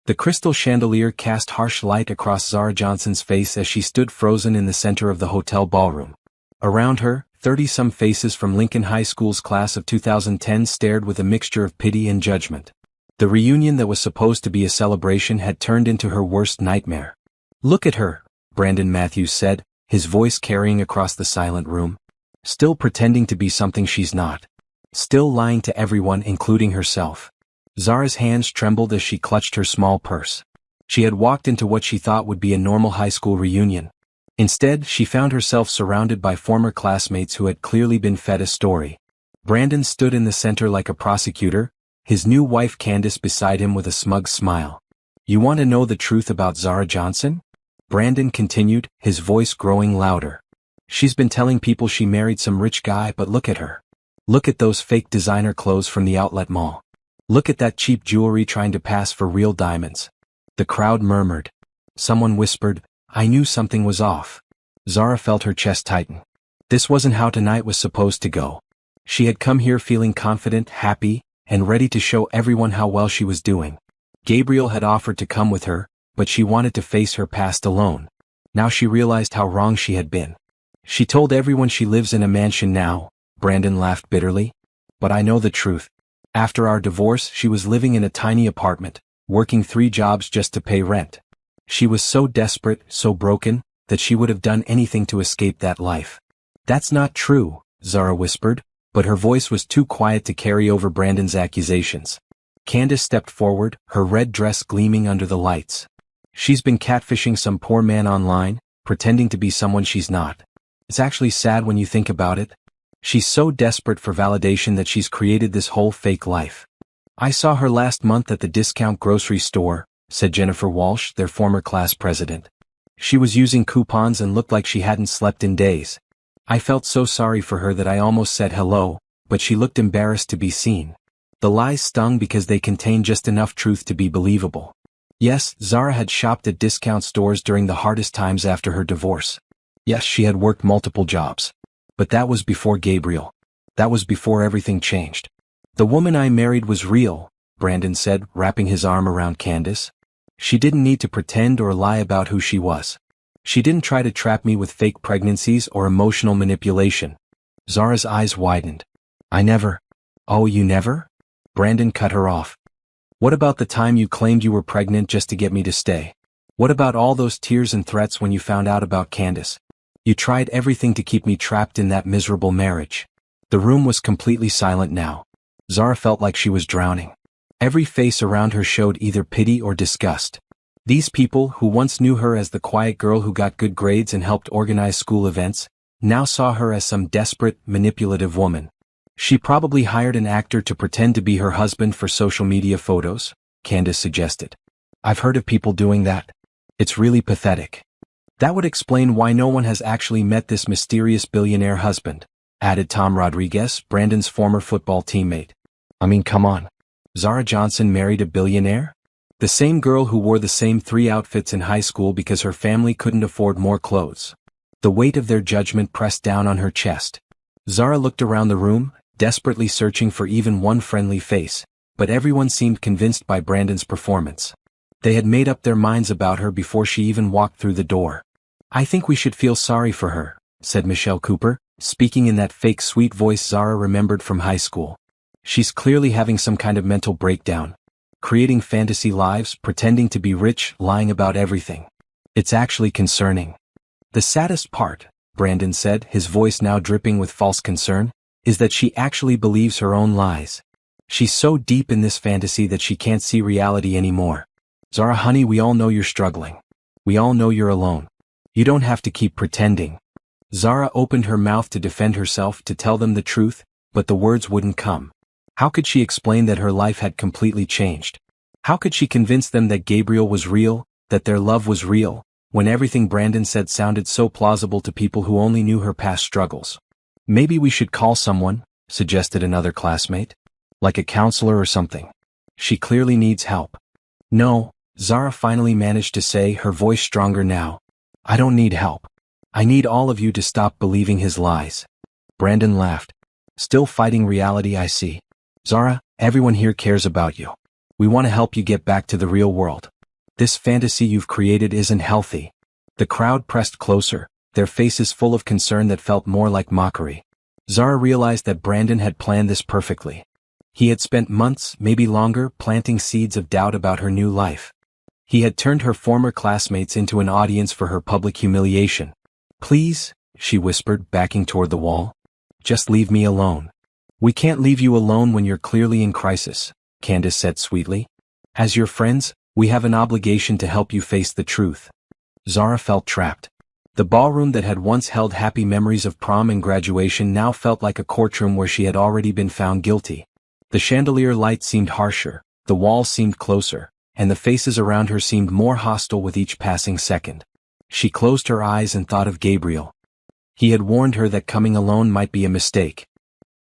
The crystal chandelier cast harsh light across Zara Johnson's face as she stood frozen in the center of the hotel ballroom. Around her, 30-some faces from Lincoln High School's class of 2010 stared with a mixture of pity and judgment. The reunion that was supposed to be a celebration had turned into her worst nightmare. "Look at her," Brandon Matthews said, his voice carrying across the silent room. "Still pretending to be something she's not. Still lying to everyone, including herself." Zara's hands trembled as she clutched her small purse. She had walked into what she thought would be a normal high school reunion. Instead, she found herself surrounded by former classmates who had clearly been fed a story. Brandon stood in the center like a prosecutor, his new wife Candace beside him with a smug smile. "You want to know the truth about Zara Johnson?" Brandon continued, his voice growing louder. "She's been telling people she married some rich guy, but look at her. Look at those fake designer clothes from the outlet mall. Look at that cheap jewelry trying to pass for real diamonds." The crowd murmured. Someone whispered, "I knew something was off." Zara felt her chest tighten. This wasn't how tonight was supposed to go. She had come here feeling confident, happy, and ready to show everyone how well she was doing. Gabriel had offered to come with her, but she wanted to face her past alone. Now she realized how wrong she had been. "She told everyone she lives in a mansion now," Brandon laughed bitterly. "But I know the truth. After our divorce, she was living in a tiny apartment, working 3 jobs just to pay rent. She was so desperate, so broken, that she would have done anything to escape that life." "That's not true," Zara whispered, but her voice was too quiet to carry over Brandon's accusations. Candace stepped forward, her red dress gleaming under the lights. "She's been catfishing some poor man online, pretending to be someone she's not. It's actually sad when you think about it. She's so desperate for validation that she's created this whole fake life." "I saw her last month at the discount grocery store," said Jennifer Walsh, their former class president. "She was using coupons and looked like she hadn't slept in days. I felt so sorry for her that I almost said hello, but she looked embarrassed to be seen." The lies stung because they contained just enough truth to be believable. Yes, Zara had shopped at discount stores during the hardest times after her divorce. Yes, she had worked multiple jobs. But that was before Gabriel. That was before everything changed. "The woman I married was real," Brandon said, wrapping his arm around Candace. "She didn't need to pretend or lie about who she was. She didn't try to trap me with fake pregnancies or emotional manipulation." Zara's eyes widened. "I never." "Oh, you never?" Brandon cut her off. "What about the time you claimed you were pregnant just to get me to stay? What about all those tears and threats when you found out about Candace? You tried everything to keep me trapped in that miserable marriage." The room was completely silent now. Zara felt like she was drowning. Every face around her showed either pity or disgust. These people, who once knew her as the quiet girl who got good grades and helped organize school events, now saw her as some desperate, manipulative woman. "She probably hired an actor to pretend to be her husband for social media photos," Candace suggested. "I've heard of people doing that. It's really pathetic." "That would explain why no one has actually met this mysterious billionaire husband," added Tom Rodriguez, Brandon's former football teammate. "I mean, come on. Zara Johnson married a billionaire? The same girl who wore the same 3 outfits in high school because her family couldn't afford more clothes." The weight of their judgment pressed down on her chest. Zara looked around the room, desperately searching for even one friendly face, but everyone seemed convinced by Brandon's performance. They had made up their minds about her before she even walked through the door. "I think we should feel sorry for her," said Michelle Cooper, speaking in that fake sweet voice Zara remembered from high school. "She's clearly having some kind of mental breakdown. Creating fantasy lives, pretending to be rich, lying about everything. It's actually concerning." "The saddest part," Brandon said, his voice now dripping with false concern, "is that she actually believes her own lies. She's so deep in this fantasy that she can't see reality anymore. Zara, honey, we all know you're struggling. We all know you're alone. You don't have to keep pretending." Zara opened her mouth to defend herself, to tell them the truth, but the words wouldn't come. How could she explain that her life had completely changed? How could she convince them that Gabriel was real, that their love was real, when everything Brandon said sounded so plausible to people who only knew her past struggles? "Maybe we should call someone," suggested another classmate. "Like a counselor or something. She clearly needs help." "No," Zara finally managed to say, her voice stronger now. "I don't need help. I need all of you to stop believing his lies." Brandon laughed. "Still fighting reality, I see. Zara, everyone here cares about you. We want to help you get back to the real world." This fantasy you've created isn't healthy. The crowd pressed closer, their faces full of concern that felt more like mockery. Zara realized that Brandon had planned this perfectly. He had spent months, maybe longer, planting seeds of doubt about her new life. He had turned her former classmates into an audience for her public humiliation. "Please," she whispered, backing toward the wall. "Just leave me alone." "We can't leave you alone when you're clearly in crisis," Candace said sweetly. "As your friends, we have an obligation to help you face the truth." Zara felt trapped. The ballroom that had once held happy memories of prom and graduation now felt like a courtroom where she had already been found guilty. The chandelier light seemed harsher, the walls seemed closer, and the faces around her seemed more hostile with each passing second. She closed her eyes and thought of Gabriel. He had warned her that coming alone might be a mistake.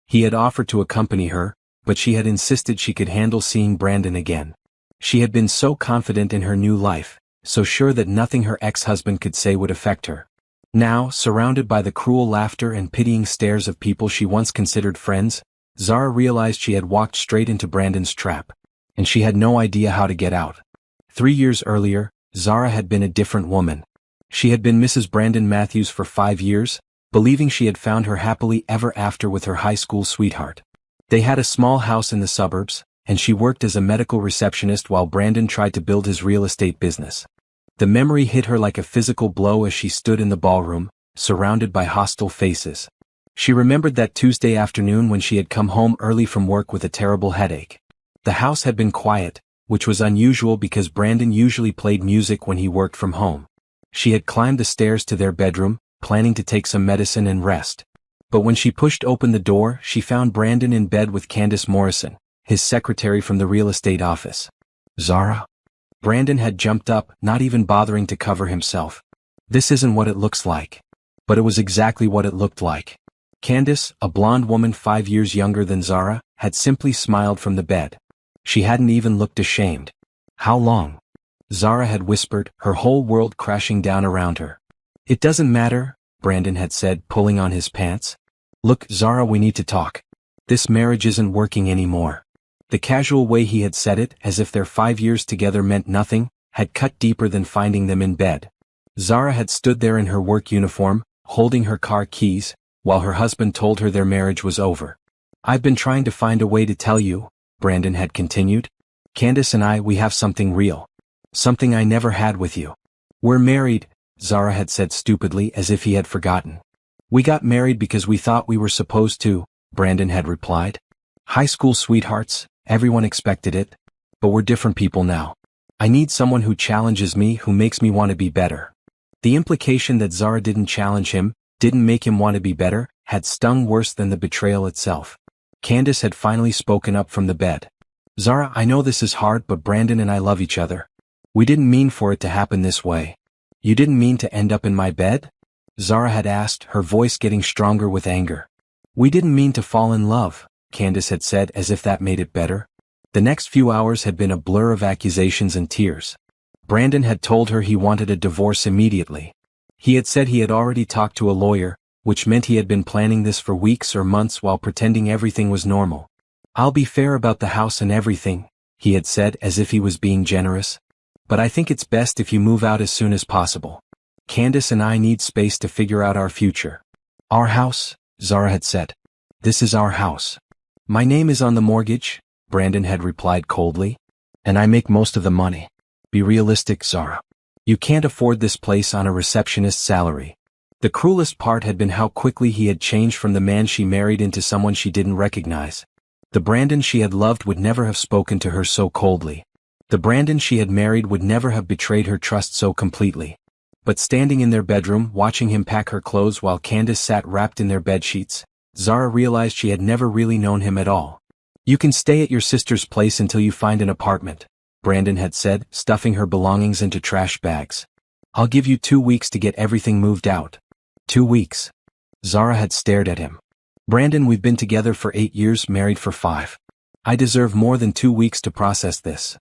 He had offered to accompany her, but she had insisted she could handle seeing Brandon again. She had been so confident in her new life, so sure that nothing her ex-husband could say would affect her. Now, surrounded by the cruel laughter and pitying stares of people she once considered friends, Zara realized she had walked straight into Brandon's trap, and she had no idea how to get out. 3 years earlier, Zara had been a different woman. She had been Mrs. Brandon Matthews for 5 years, believing she had found her happily ever after with her high school sweetheart. They had a small house in the suburbs, and she worked as a medical receptionist while Brandon tried to build his real estate business. The memory hit her like a physical blow as she stood in the ballroom, surrounded by hostile faces. She remembered that Tuesday afternoon when she had come home early from work with a terrible headache. The house had been quiet, which was unusual because Brandon usually played music when he worked from home. She had climbed the stairs to their bedroom, planning to take some medicine and rest. But when she pushed open the door, she found Brandon in bed with Candace Morrison, his secretary from the real estate office. "Zara?" Brandon had jumped up, not even bothering to cover himself. "This isn't what it looks like." But it was exactly what it looked like. Candace, a blonde woman 5 years younger than Zara, had simply smiled from the bed. She hadn't even looked ashamed. "How long?" Zara had whispered, her whole world crashing down around her. "It doesn't matter," Brandon had said, pulling on his pants. "Look, Zara, we need to talk. This marriage isn't working anymore." The casual way he had said it, as if their 5 years together meant nothing, had cut deeper than finding them in bed. Zara had stood there in her work uniform, holding her car keys, while her husband told her their marriage was over. "I've been trying to find a way to tell you," Brandon had continued. "Candace and I, we have something real. Something I never had with you. We're married," Zara had said stupidly as if he had forgotten. "We got married because we thought we were supposed to," Brandon had replied. "High school sweethearts, everyone expected it. But we're different people now. I need someone who challenges me, who makes me want to be better." The implication that Zara didn't challenge him, didn't make him want to be better, had stung worse than the betrayal itself. Candace had finally spoken up from the bed. "Zara, I know this is hard, but Brandon and I love each other. We didn't mean for it to happen this way." "You didn't mean to end up in my bed?" Zara had asked, her voice getting stronger with anger. "We didn't mean to fall in love," Candace had said as if that made it better. The next few hours had been a blur of accusations and tears. Brandon had told her he wanted a divorce immediately. He had said he had already talked to a lawyer, which meant he had been planning this for weeks or months while pretending everything was normal. "I'll be fair about the house and everything," he had said as if he was being generous. "But I think it's best if you move out as soon as possible. Candace and I need space to figure out our future." "Our house," Zara had said. "This is our house. My name is on the mortgage," Brandon had replied coldly. "And I make most of the money. Be realistic, Zara. You can't afford this place on a receptionist's salary." The cruelest part had been how quickly he had changed from the man she married into someone she didn't recognize. The Brandon she had loved would never have spoken to her so coldly. The Brandon she had married would never have betrayed her trust so completely. But standing in their bedroom, watching him pack her clothes while Candace sat wrapped in their bedsheets, Zara realized she had never really known him at all. "You can stay at your sister's place until you find an apartment," Brandon had said, stuffing her belongings into trash bags. "I'll give you 2 weeks to get everything moved out." 2 weeks. Zara had stared at him. "Brandon, we've been together for 8 years, married for 5. I deserve more than 2 weeks to process this."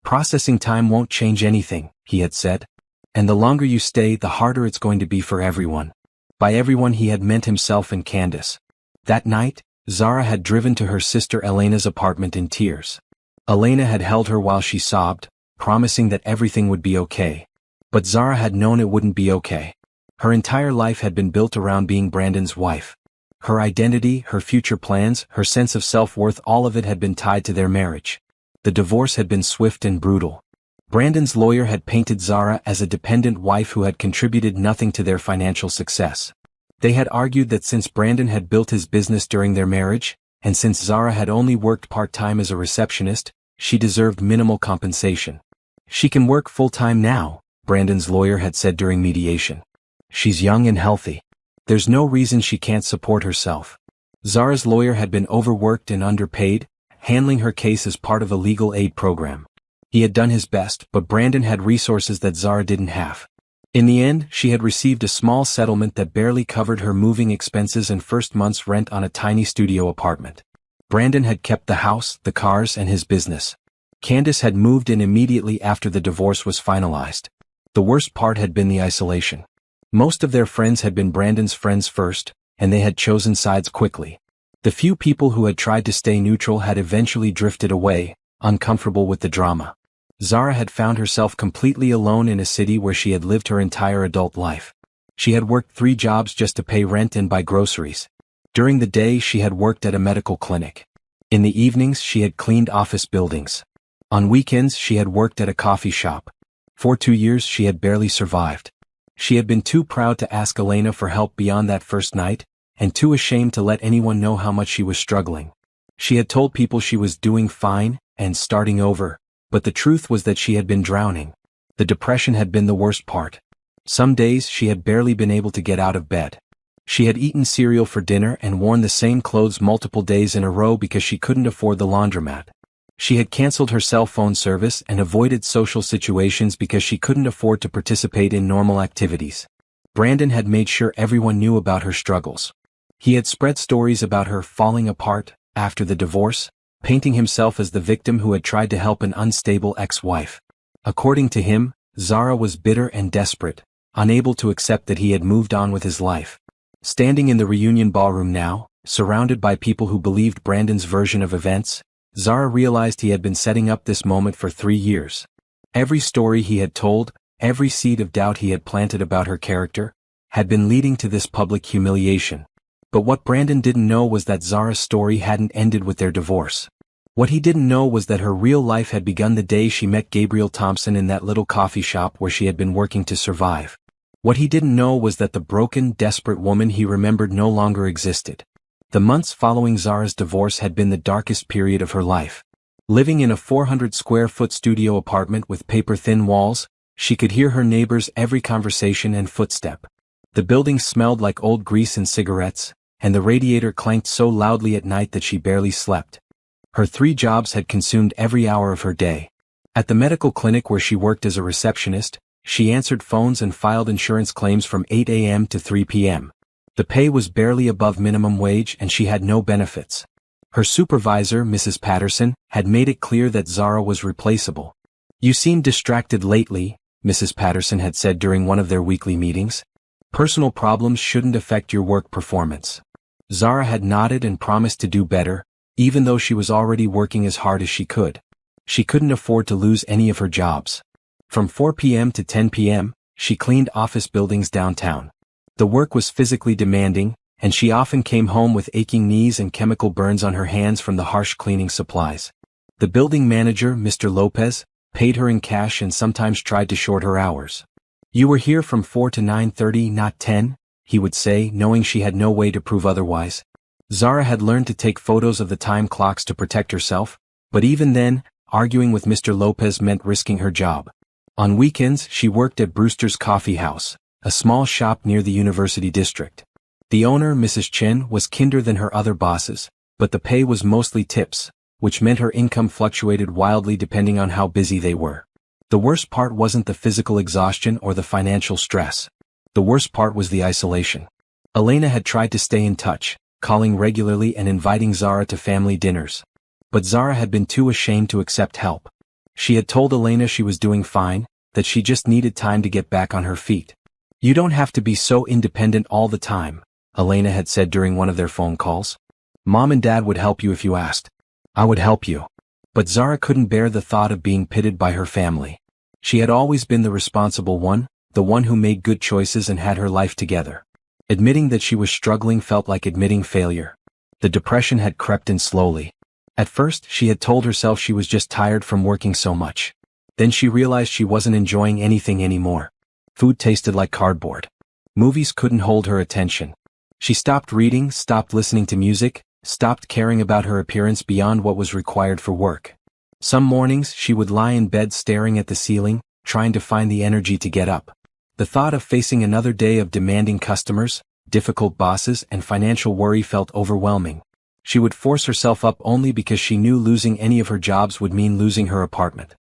"Processing time won't change anything," he had said. "And the longer you stay, the harder it's going to be for everyone." By everyone he had meant himself and Candace. That night, Zara had driven to her sister Elena's apartment in tears. Elena had held her while she sobbed, promising that everything would be okay. But Zara had known it wouldn't be okay. Her entire life had been built around being Brandon's wife. Her identity, her future plans, her sense of self-worth, all of it had been tied to their marriage. The divorce had been swift and brutal. Brandon's lawyer had painted Zara as a dependent wife who had contributed nothing to their financial success. They had argued that since Brandon had built his business during their marriage, and since Zara had only worked part-time as a receptionist, she deserved minimal compensation. "She can work full-time now," Brandon's lawyer had said during mediation. "She's young and healthy. There's no reason she can't support herself." Zara's lawyer had been overworked and underpaid, handling her case as part of a legal aid program. He had done his best, but Brandon had resources that Zara didn't have. In the end, she had received a small settlement that barely covered her moving expenses and first month's rent on a tiny studio apartment. Brandon had kept the house, the cars, and his business. Candace had moved in immediately after the divorce was finalized. The worst part had been the isolation. Most of their friends had been Brandon's friends first, and they had chosen sides quickly. The few people who had tried to stay neutral had eventually drifted away, uncomfortable with the drama. Zara had found herself completely alone in a city where she had lived her entire adult life. She had worked 3 jobs just to pay rent and buy groceries. During the day she had worked at a medical clinic. In the evenings she had cleaned office buildings. On weekends she had worked at a coffee shop. For 2 years she had barely survived. She had been too proud to ask Elena for help beyond that first night, and too ashamed to let anyone know how much she was struggling. She had told people she was doing fine and starting over, but the truth was that she had been drowning. The depression had been the worst part. Some days she had barely been able to get out of bed. She had eaten cereal for dinner and worn the same clothes multiple days in a row because she couldn't afford the laundromat. She had canceled her cell phone service and avoided social situations because she couldn't afford to participate in normal activities. Brandon had made sure everyone knew about her struggles. He had spread stories about her falling apart after the divorce, painting himself as the victim who had tried to help an unstable ex-wife. According to him, Zara was bitter and desperate, unable to accept that he had moved on with his life. Standing in the reunion ballroom now, surrounded by people who believed Brandon's version of events, Zara realized he had been setting up this moment for 3 years. Every story he had told, every seed of doubt he had planted about her character, had been leading to this public humiliation. But what Brandon didn't know was that Zara's story hadn't ended with their divorce. What he didn't know was that her real life had begun the day she met Gabriel Thompson in that little coffee shop where she had been working to survive. What he didn't know was that the broken, desperate woman he remembered no longer existed. The months following Zara's divorce had been the darkest period of her life. Living in a 400-square-foot studio apartment with paper-thin walls, she could hear her neighbors' every conversation and footstep. The building smelled like old grease and cigarettes, and the radiator clanked so loudly at night that she barely slept. Her 3 jobs had consumed every hour of her day. At the medical clinic where she worked as a receptionist, she answered phones and filed insurance claims from 8 a.m. to 3 p.m. The pay was barely above minimum wage and she had no benefits. Her supervisor, Mrs. Patterson, had made it clear that Zara was replaceable. "You seem distracted lately," Mrs. Patterson had said during one of their weekly meetings. "Personal problems shouldn't affect your work performance." Zara had nodded and promised to do better, even though she was already working as hard as she could. She couldn't afford to lose any of her jobs. From 4 p.m. to 10 p.m., she cleaned office buildings downtown. The work was physically demanding, and she often came home with aching knees and chemical burns on her hands from the harsh cleaning supplies. The building manager, Mr. Lopez, paid her in cash and sometimes tried to short her hours. "You were here from 4 to 9:30, not 10, he would say, knowing she had no way to prove otherwise. Zara had learned to take photos of the time clocks to protect herself, but even then, arguing with Mr. Lopez meant risking her job. On weekends, she worked at Brewster's Coffee House, a small shop near the University District. The owner, Mrs. Chen, was kinder than her other bosses, but the pay was mostly tips, which meant her income fluctuated wildly depending on how busy they were. The worst part wasn't the physical exhaustion or the financial stress. The worst part was the isolation. Elena had tried to stay in touch, calling regularly and inviting Zara to family dinners. But Zara had been too ashamed to accept help. She had told Elena she was doing fine, that she just needed time to get back on her feet. "You don't have to be so independent all the time," Elena had said during one of their phone calls. "Mom and Dad would help you if you asked." "I would help you. But Zara couldn't bear the thought of being pitted by her family. She had always been the responsible one, the one who made good choices and had her life together. Admitting that she was struggling felt like admitting failure. The depression had crept in slowly. At first, she had told herself she was just tired from working so much. Then she realized she wasn't enjoying anything anymore. Food tasted like cardboard. Movies couldn't hold her attention. She stopped reading, stopped listening to music, stopped caring about her appearance beyond what was required for work. Some mornings, she would lie in bed staring at the ceiling, trying to find the energy to get up. The thought of facing another day of demanding customers, difficult bosses, and financial worry felt overwhelming. She would force herself up only because she knew losing any of her jobs would mean losing her apartment.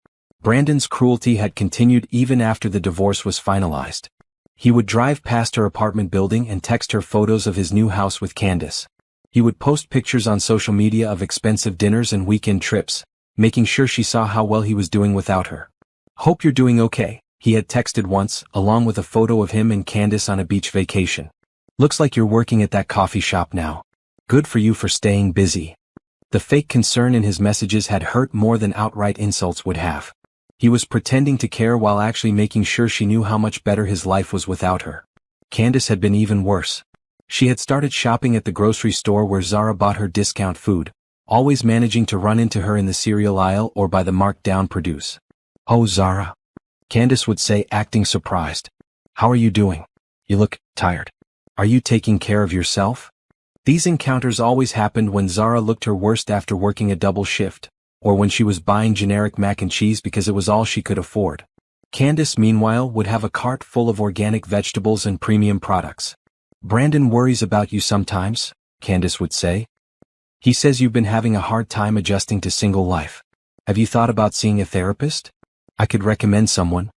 Brandon's cruelty had continued even after the divorce was finalized. He would drive past her apartment building and text her photos of his new house with Candace. He would post pictures on social media of expensive dinners and weekend trips, making sure she saw how well he was doing without her. "Hope you're doing okay," he had texted once, along with a photo of him and Candace on a beach vacation. "Looks like you're working at that coffee shop now. Good for you for staying busy." The fake concern in his messages had hurt more than outright insults would have. He was pretending to care while actually making sure she knew how much better his life was without her. Candace had been even worse. She had started shopping at the grocery store where Zara bought her discount food, always managing to run into her in the cereal aisle or by the marked-down produce. "Oh, Zara," Candace would say, acting surprised. "How are you doing? You look tired. Are you taking care of yourself?" These encounters always happened when Zara looked her worst after working a double shift, or when she was buying generic mac and cheese because it was all she could afford. Candace, meanwhile, would have a cart full of organic vegetables and premium products. "Brandon worries about you sometimes," Candace would say. "He says you've been having a hard time adjusting to single life. Have you thought about seeing a therapist? I could recommend someone."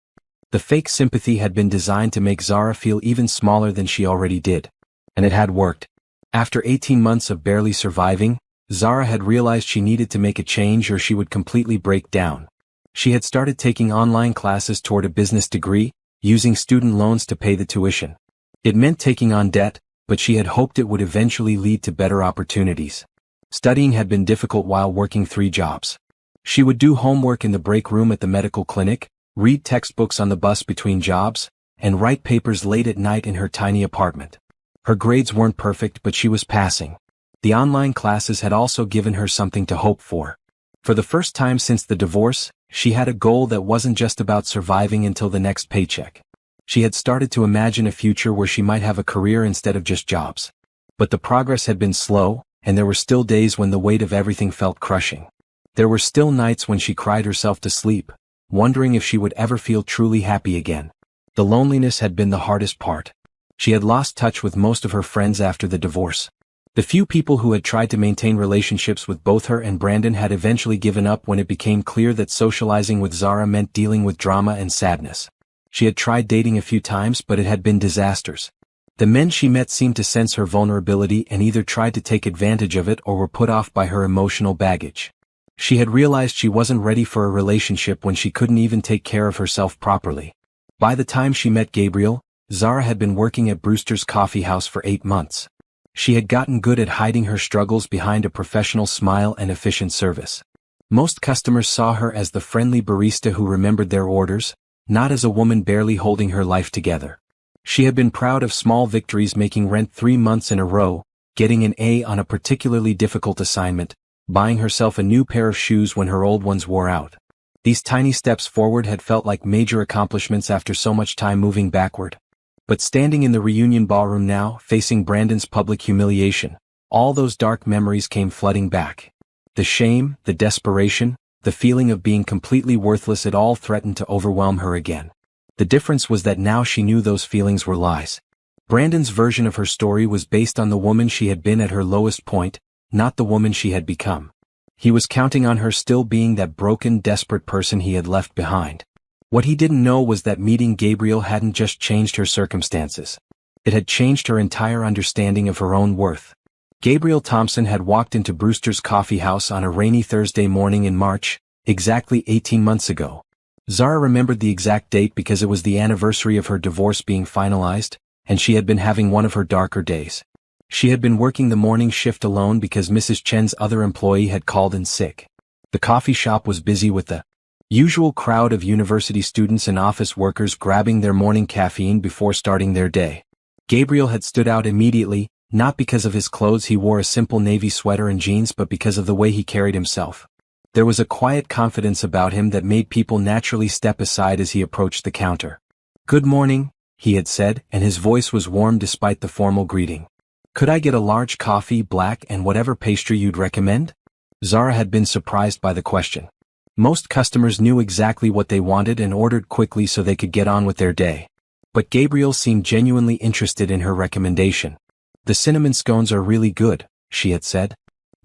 The fake sympathy had been designed to make Zara feel even smaller than she already did. And it had worked. After 18 months of barely surviving, Zara had realized she needed to make a change or she would completely break down. She had started taking online classes toward a business degree, using student loans to pay the tuition. It meant taking on debt, but she had hoped it would eventually lead to better opportunities. Studying had been difficult while working 3 jobs. She would do homework in the break room at the medical clinic, read textbooks on the bus between jobs, and write papers late at night in her tiny apartment. Her grades weren't perfect, but she was passing. The online classes had also given her something to hope for. For the first time since the divorce, she had a goal that wasn't just about surviving until the next paycheck. She had started to imagine a future where she might have a career instead of just jobs. But the progress had been slow, and there were still days when the weight of everything felt crushing. There were still nights when she cried herself to sleep, wondering if she would ever feel truly happy again. The loneliness had been the hardest part. She had lost touch with most of her friends after the divorce. The few people who had tried to maintain relationships with both her and Brandon had eventually given up when it became clear that socializing with Zara meant dealing with drama and sadness. She had tried dating a few times, but it had been disasters. The men she met seemed to sense her vulnerability and either tried to take advantage of it or were put off by her emotional baggage. She had realized she wasn't ready for a relationship when she couldn't even take care of herself properly. By the time she met Gabriel, Zara had been working at Brewster's Coffee House for 8 months. She had gotten good at hiding her struggles behind a professional smile and efficient service. Most customers saw her as the friendly barista who remembered their orders, not as a woman barely holding her life together. She had been proud of small victories, making rent 3 months in a row, getting an A on a particularly difficult assignment, buying herself a new pair of shoes when her old ones wore out. These tiny steps forward had felt like major accomplishments after so much time moving backward. But standing in the reunion ballroom now, facing Brandon's public humiliation, all those dark memories came flooding back. The shame, the desperation, the feeling of being completely worthless, it all threatened to overwhelm her again. The difference was that now she knew those feelings were lies. Brandon's version of her story was based on the woman she had been at her lowest point, not the woman she had become. He was counting on her still being that broken, desperate person he had left behind. What he didn't know was that meeting Gabriel hadn't just changed her circumstances. It had changed her entire understanding of her own worth. Gabriel Thompson had walked into Brewster's Coffee House on a rainy Thursday morning in March, exactly 18 months ago. Zara remembered the exact date because it was the anniversary of her divorce being finalized, and she had been having one of her darker days. She had been working the morning shift alone because Mrs. Chen's other employee had called in sick. The coffee shop was busy with the usual crowd of university students and office workers grabbing their morning caffeine before starting their day. Gabriel had stood out immediately, not because of his clothes. He wore a simple navy sweater and jeans, but because of the way he carried himself. There was a quiet confidence about him that made people naturally step aside as he approached the counter. "Good morning," he had said, and his voice was warm despite the formal greeting. "Could I get a large coffee, black, and whatever pastry you'd recommend?" Zara had been surprised by the question. Most customers knew exactly what they wanted and ordered quickly so they could get on with their day. But Gabriel seemed genuinely interested in her recommendation. "The cinnamon scones are really good," she had said.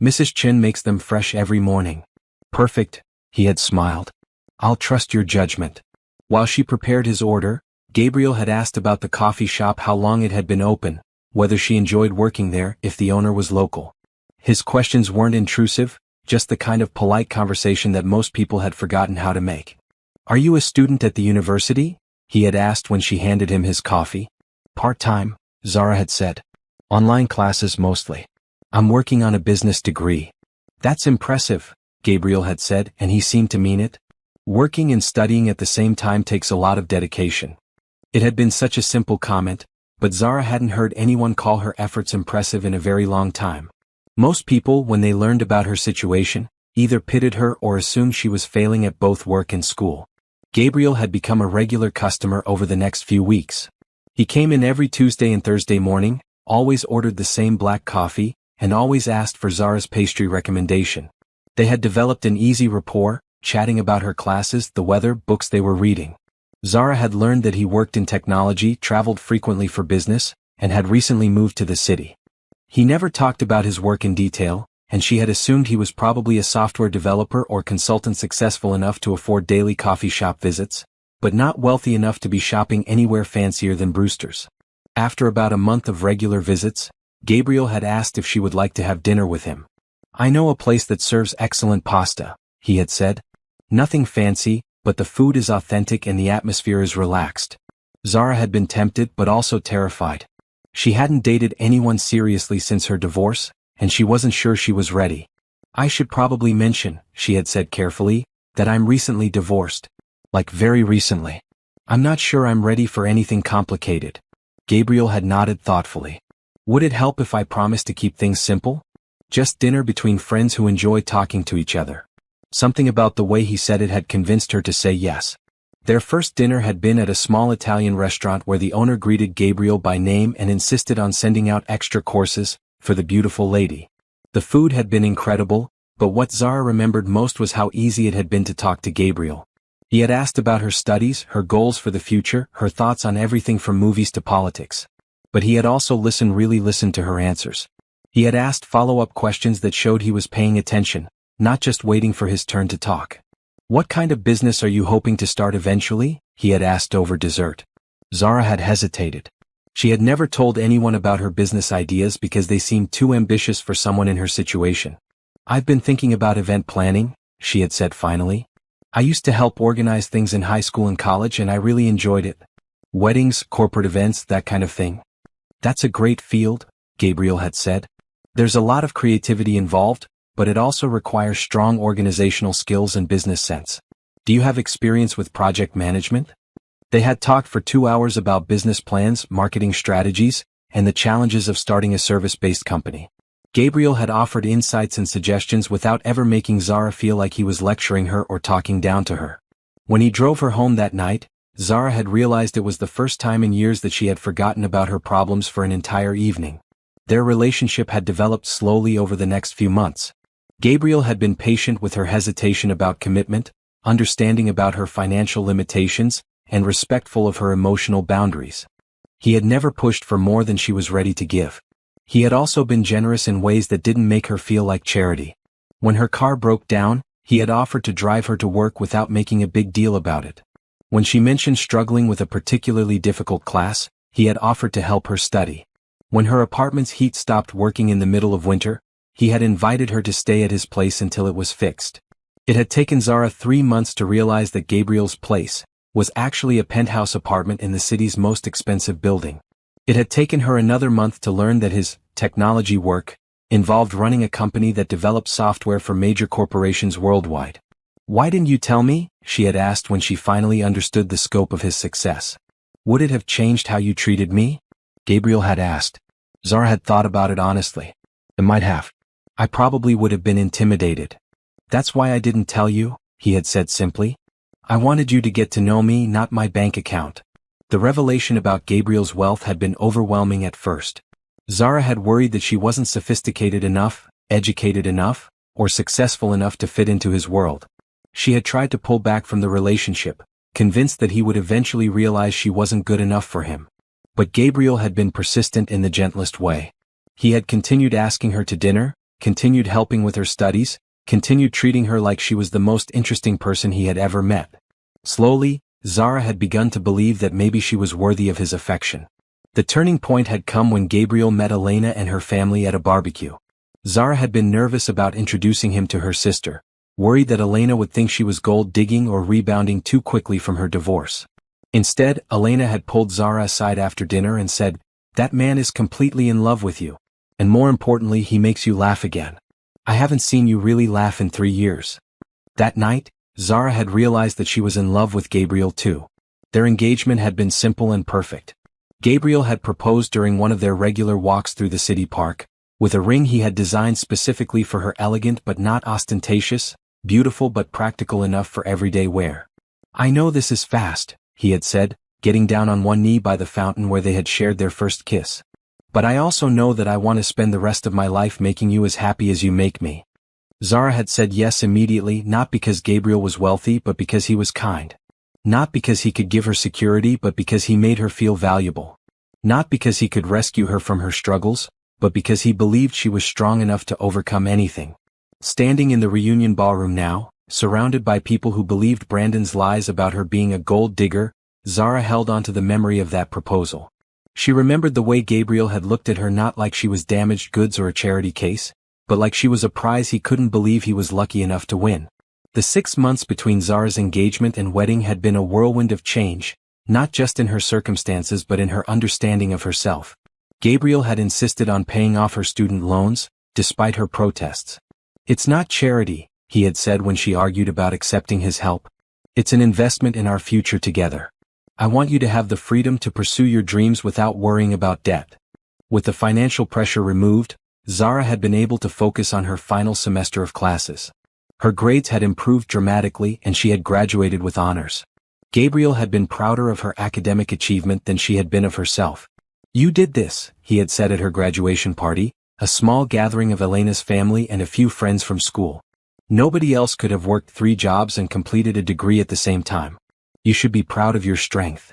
"Mrs. Chen makes them fresh every morning." "Perfect," he had smiled. "I'll trust your judgment." While she prepared his order, Gabriel had asked about the coffee shop, how long it had been open, whether she enjoyed working there, if the owner was local. His questions weren't intrusive, just the kind of polite conversation that most people had forgotten how to make. "Are you a student at the university?" he had asked when she handed him his coffee. "Part-time," Zara had said. "Online classes mostly. I'm working on a business degree." "That's impressive," Gabriel had said, and he seemed to mean it. Working and studying at the same time takes a lot of dedication. It had been such a simple comment, but Zara hadn't heard anyone call her efforts impressive in a very long time. Most people, when they learned about her situation, either pitied her or assumed she was failing at both work and school. Gabriel had become a regular customer over the next few weeks. He came in every Tuesday and Thursday morning, always ordered the same black coffee, and always asked for Zara's pastry recommendation. They had developed an easy rapport, chatting about her classes, the weather, books they were reading. Zara had learned that he worked in technology, traveled frequently for business, and had recently moved to the city. He never talked about his work in detail, and she had assumed he was probably a software developer or consultant successful enough to afford daily coffee shop visits, but not wealthy enough to be shopping anywhere fancier than Brewster's. After about a month of regular visits, Gabriel had asked if she would like to have dinner with him. "I know a place that serves excellent pasta," he had said. "Nothing fancy, but the food is authentic and the atmosphere is relaxed." Zara had been tempted but also terrified. She hadn't dated anyone seriously since her divorce, and she wasn't sure she was ready. "I should probably mention," she had said carefully, "that I'm recently divorced. Like very recently. I'm not sure I'm ready for anything complicated." Gabriel had nodded thoughtfully. "Would it help if I promised to keep things simple? Just dinner between friends who enjoy talking to each other." Something about the way he said it had convinced her to say yes. Their first dinner had been at a small Italian restaurant where the owner greeted Gabriel by name and insisted on sending out extra courses for the beautiful lady. The food had been incredible, but what Zara remembered most was how easy it had been to talk to Gabriel. He had asked about her studies, her goals for the future, her thoughts on everything from movies to politics. But he had also really listened to her answers. He had asked follow-up questions that showed he was paying attention, not just waiting for his turn to talk. "What kind of business are you hoping to start eventually?" he had asked over dessert. Zara had hesitated. She had never told anyone about her business ideas because they seemed too ambitious for someone in her situation. "I've been thinking about event planning," she had said finally. "I used to help organize things in high school and college and I really enjoyed it. Weddings, corporate events, that kind of thing." "That's a great field," Gabriel had said. "There's a lot of creativity involved, but it also requires strong organizational skills and business sense. Do you have experience with project management?" They had talked for 2 hours about business plans, marketing strategies, and the challenges of starting a service-based company. Gabriel had offered insights and suggestions without ever making Zara feel like he was lecturing her or talking down to her. When he drove her home that night, Zara had realized it was the first time in years that she had forgotten about her problems for an entire evening. Their relationship had developed slowly over the next few months. Gabriel had been patient with her hesitation about commitment, understanding about her financial limitations, and respectful of her emotional boundaries. He had never pushed for more than she was ready to give. He had also been generous in ways that didn't make her feel like charity. When her car broke down, he had offered to drive her to work without making a big deal about it. When she mentioned struggling with a particularly difficult class, he had offered to help her study. When her apartment's heat stopped working in the middle of winter, he had invited her to stay at his place until it was fixed. It had taken Zara 3 months to realize that Gabriel's place was actually a penthouse apartment in the city's most expensive building. It had taken her another month to learn that his technology work Involved running a company that developed software for major corporations worldwide. Why didn't you tell me? She had asked when she finally understood the scope of his success. Would it have changed how you treated me? Gabriel had asked. Zara had thought about it honestly. It might have. I probably would have been intimidated. That's why I didn't tell you, he had said simply. I wanted you to get to know me, not my bank account. The revelation about Gabriel's wealth had been overwhelming at first. Zara had worried that she wasn't sophisticated enough, educated enough, or successful enough to fit into his world. She had tried to pull back from the relationship, convinced that he would eventually realize she wasn't good enough for him. But Gabriel had been persistent in the gentlest way. He had continued asking her to dinner, continued helping with her studies, continued treating her like she was the most interesting person he had ever met. Slowly, Zara had begun to believe that maybe she was worthy of his affection. The turning point had come when Gabriel met Elena and her family at a barbecue. Zara had been nervous about introducing him to her sister, worried that Elena would think she was gold-digging or rebounding too quickly from her divorce. Instead, Elena had pulled Zara aside after dinner and said, "That man is completely in love with you. And more importantly, he makes you laugh again. I haven't seen you really laugh in 3 years." That night, Zara had realized that she was in love with Gabriel too. Their engagement had been simple and perfect. Gabriel had proposed during one of their regular walks through the city park, with a ring he had designed specifically for her, elegant but not ostentatious, beautiful but practical enough for everyday wear. "I know this is fast," he had said, getting down on one knee by the fountain where they had shared their first kiss. "But I also know that I want to spend the rest of my life making you as happy as you make me." Zara had said yes immediately, not because Gabriel was wealthy but because he was kind. Not because he could give her security but because he made her feel valuable. Not because he could rescue her from her struggles, but because he believed she was strong enough to overcome anything. Standing in the reunion ballroom now, surrounded by people who believed Brandon's lies about her being a gold digger, Zara held on to the memory of that proposal. She remembered the way Gabriel had looked at her, not like she was damaged goods or a charity case, but like she was a prize he couldn't believe he was lucky enough to win. The 6 months between Zara's engagement and wedding had been a whirlwind of change, not just in her circumstances but in her understanding of herself. Gabriel had insisted on paying off her student loans, despite her protests. "It's not charity," he had said when she argued about accepting his help. "It's an investment in our future together. I want you to have the freedom to pursue your dreams without worrying about debt." With the financial pressure removed, Zara had been able to focus on her final semester of classes. Her grades had improved dramatically and she had graduated with honors. Gabriel had been prouder of her academic achievement than she had been of herself. "You did this," he had said at her graduation party, a small gathering of Elena's family and a few friends from school. "Nobody else could have worked 3 jobs and completed a degree at the same time. You should be proud of your strength."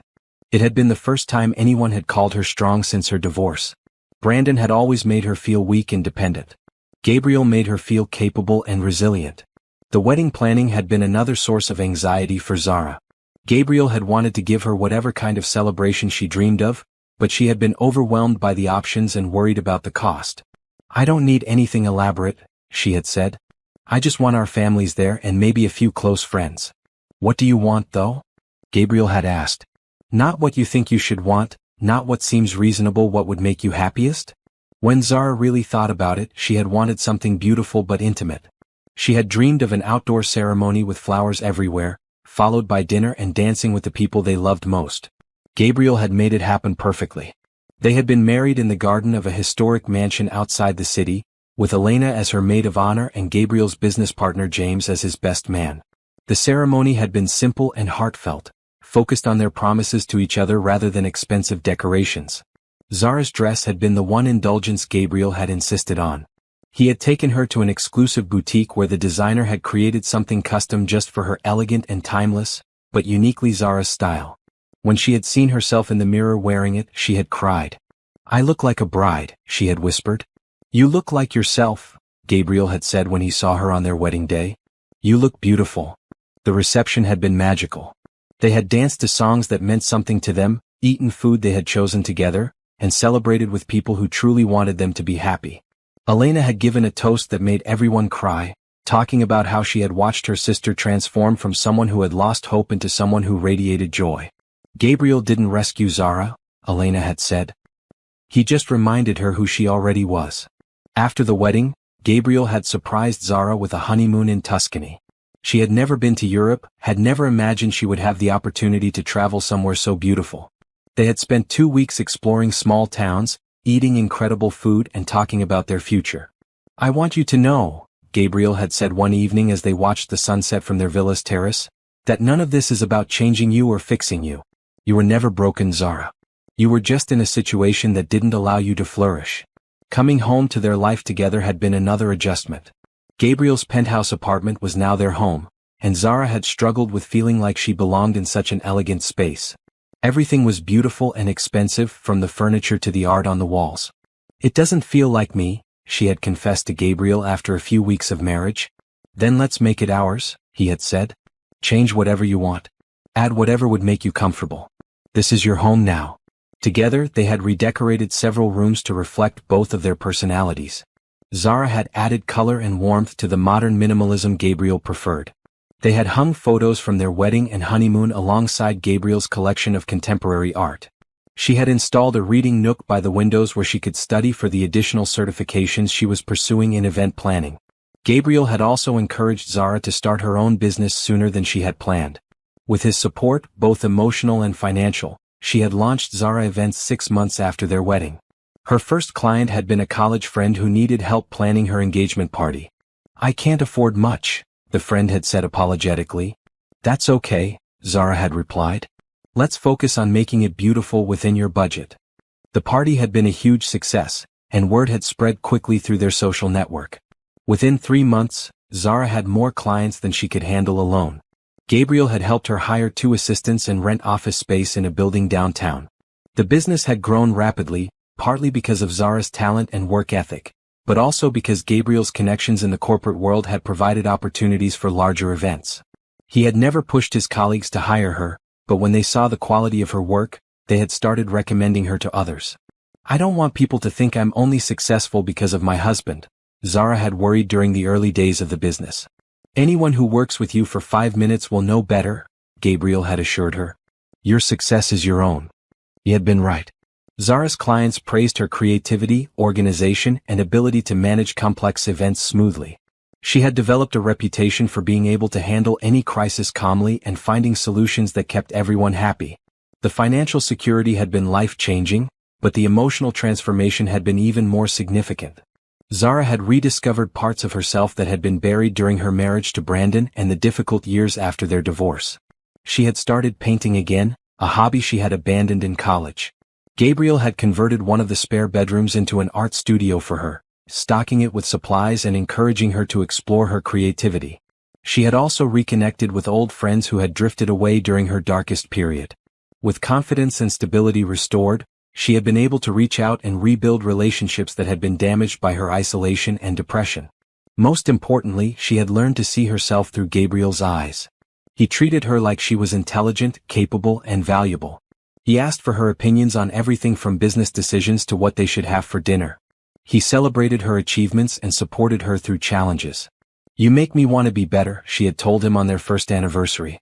It had been the first time anyone had called her strong since her divorce. Brandon had always made her feel weak and dependent. Gabriel made her feel capable and resilient. The wedding planning had been another source of anxiety for Zara. Gabriel had wanted to give her whatever kind of celebration she dreamed of, but she had been overwhelmed by the options and worried about the cost. "I don't need anything elaborate," she had said. "I just want our families there and maybe a few close friends." "What do you want though?" Gabriel had asked. "Not what you think you should want, not what seems reasonable, what would make you happiest?" When Zara really thought about it, she had wanted something beautiful but intimate. She had dreamed of an outdoor ceremony with flowers everywhere, followed by dinner and dancing with the people they loved most. Gabriel had made it happen perfectly. They had been married in the garden of a historic mansion outside the city, with Elena as her maid of honor and Gabriel's business partner James as his best man. The ceremony had been simple and heartfelt, focused on their promises to each other rather than expensive decorations. Zara's dress had been the one indulgence Gabriel had insisted on. He had taken her to an exclusive boutique where the designer had created something custom just for her, elegant and timeless, but uniquely Zara's style. When she had seen herself in the mirror wearing it, she had cried. "I look like a bride," she had whispered. "You look like yourself," Gabriel had said when he saw her on their wedding day. "You look beautiful." The reception had been magical. They had danced to songs that meant something to them, eaten food they had chosen together, and celebrated with people who truly wanted them to be happy. Elena had given a toast that made everyone cry, talking about how she had watched her sister transform from someone who had lost hope into someone who radiated joy. "Gabriel didn't rescue Zara," Elena had said. "He just reminded her who she already was." After the wedding, Gabriel had surprised Zara with a honeymoon in Tuscany. She had never been to Europe, had never imagined she would have the opportunity to travel somewhere so beautiful. They had spent 2 weeks exploring small towns, eating incredible food and talking about their future. "I want you to know," Gabriel had said one evening as they watched the sunset from their villa's terrace, "that none of this is about changing you or fixing you. You were never broken, Zara. You were just in a situation that didn't allow you to flourish." Coming home to their life together had been another adjustment. Gabriel's penthouse apartment was now their home, and Zara had struggled with feeling like she belonged in such an elegant space. Everything was beautiful and expensive, from the furniture to the art on the walls. "It doesn't feel like me," she had confessed to Gabriel after a few weeks of marriage. "Then let's make it ours," he had said. "Change whatever you want. Add whatever would make you comfortable. This is your home now." Together, they had redecorated several rooms to reflect both of their personalities. Zara had added color and warmth to the modern minimalism Gabriel preferred. They had hung photos from their wedding and honeymoon alongside Gabriel's collection of contemporary art. She had installed a reading nook by the windows where she could study for the additional certifications she was pursuing in event planning. Gabriel had also encouraged Zara to start her own business sooner than she had planned. With his support, both emotional and financial, she had launched Zara Events 6 months after their wedding. Her first client had been a college friend who needed help planning her engagement party. "I can't afford much," the friend had said apologetically. "That's okay," Zara had replied. "Let's focus on making it beautiful within your budget." The party had been a huge success, and word had spread quickly through their social network. Within 3 months, Zara had more clients than she could handle alone. Gabriel had helped her hire 2 assistants and rent office space in a building downtown. The business had grown rapidly, partly because of Zara's talent and work ethic, but also because Gabriel's connections in the corporate world had provided opportunities for larger events. He had never pushed his colleagues to hire her, but when they saw the quality of her work, they had started recommending her to others. "I don't want people to think I'm only successful because of my husband," Zara had worried during the early days of the business. "Anyone who works with you for 5 minutes will know better," Gabriel had assured her. "Your success is your own." He had been right. Zara's clients praised her creativity, organization, and ability to manage complex events smoothly. She had developed a reputation for being able to handle any crisis calmly and finding solutions that kept everyone happy. The financial security had been life-changing, but the emotional transformation had been even more significant. Zara had rediscovered parts of herself that had been buried during her marriage to Brandon and the difficult years after their divorce. She had started painting again, a hobby she had abandoned in college. Gabriel had converted one of the spare bedrooms into an art studio for her, stocking it with supplies and encouraging her to explore her creativity. She had also reconnected with old friends who had drifted away during her darkest period. With confidence and stability restored, she had been able to reach out and rebuild relationships that had been damaged by her isolation and depression. Most importantly, she had learned to see herself through Gabriel's eyes. He treated her like she was intelligent, capable, and valuable. He asked for her opinions on everything from business decisions to what they should have for dinner. He celebrated her achievements and supported her through challenges. "You make me want to be better," she had told him on their first anniversary.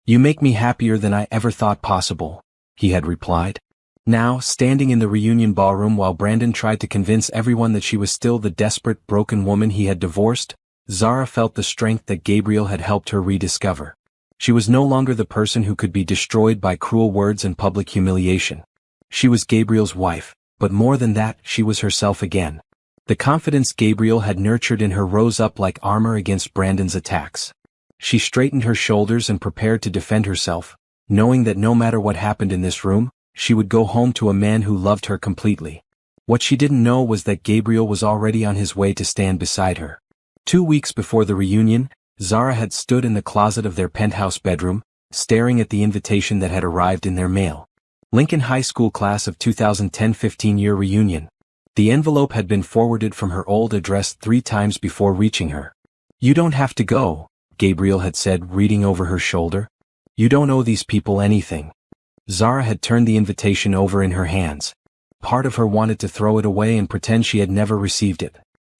"You make me happier than I ever thought possible," he had replied. Now, standing in the reunion ballroom while Brandon tried to convince everyone that she was still the desperate, broken woman he had divorced, Zara felt the strength that Gabriel had helped her rediscover. She was no longer the person who could be destroyed by cruel words and public humiliation. She was Gabriel's wife, but more than that, she was herself again. The confidence Gabriel had nurtured in her rose up like armor against Brandon's attacks. She straightened her shoulders and prepared to defend herself, knowing that no matter what happened in this room, she would go home to a man who loved her completely. What she didn't know was that Gabriel was already on his way to stand beside her. 2 weeks before the reunion, Zara had stood in the closet of their penthouse bedroom, staring at the invitation that had arrived in their mail. Lincoln High School class of 2010 15-year reunion. The envelope had been forwarded from her old address 3 times before reaching her. "You don't have to go," Gabriel had said, reading over her shoulder. "You don't owe these people anything." Zara had turned the invitation over in her hands. Part of her wanted to throw it away and pretend she had never received it.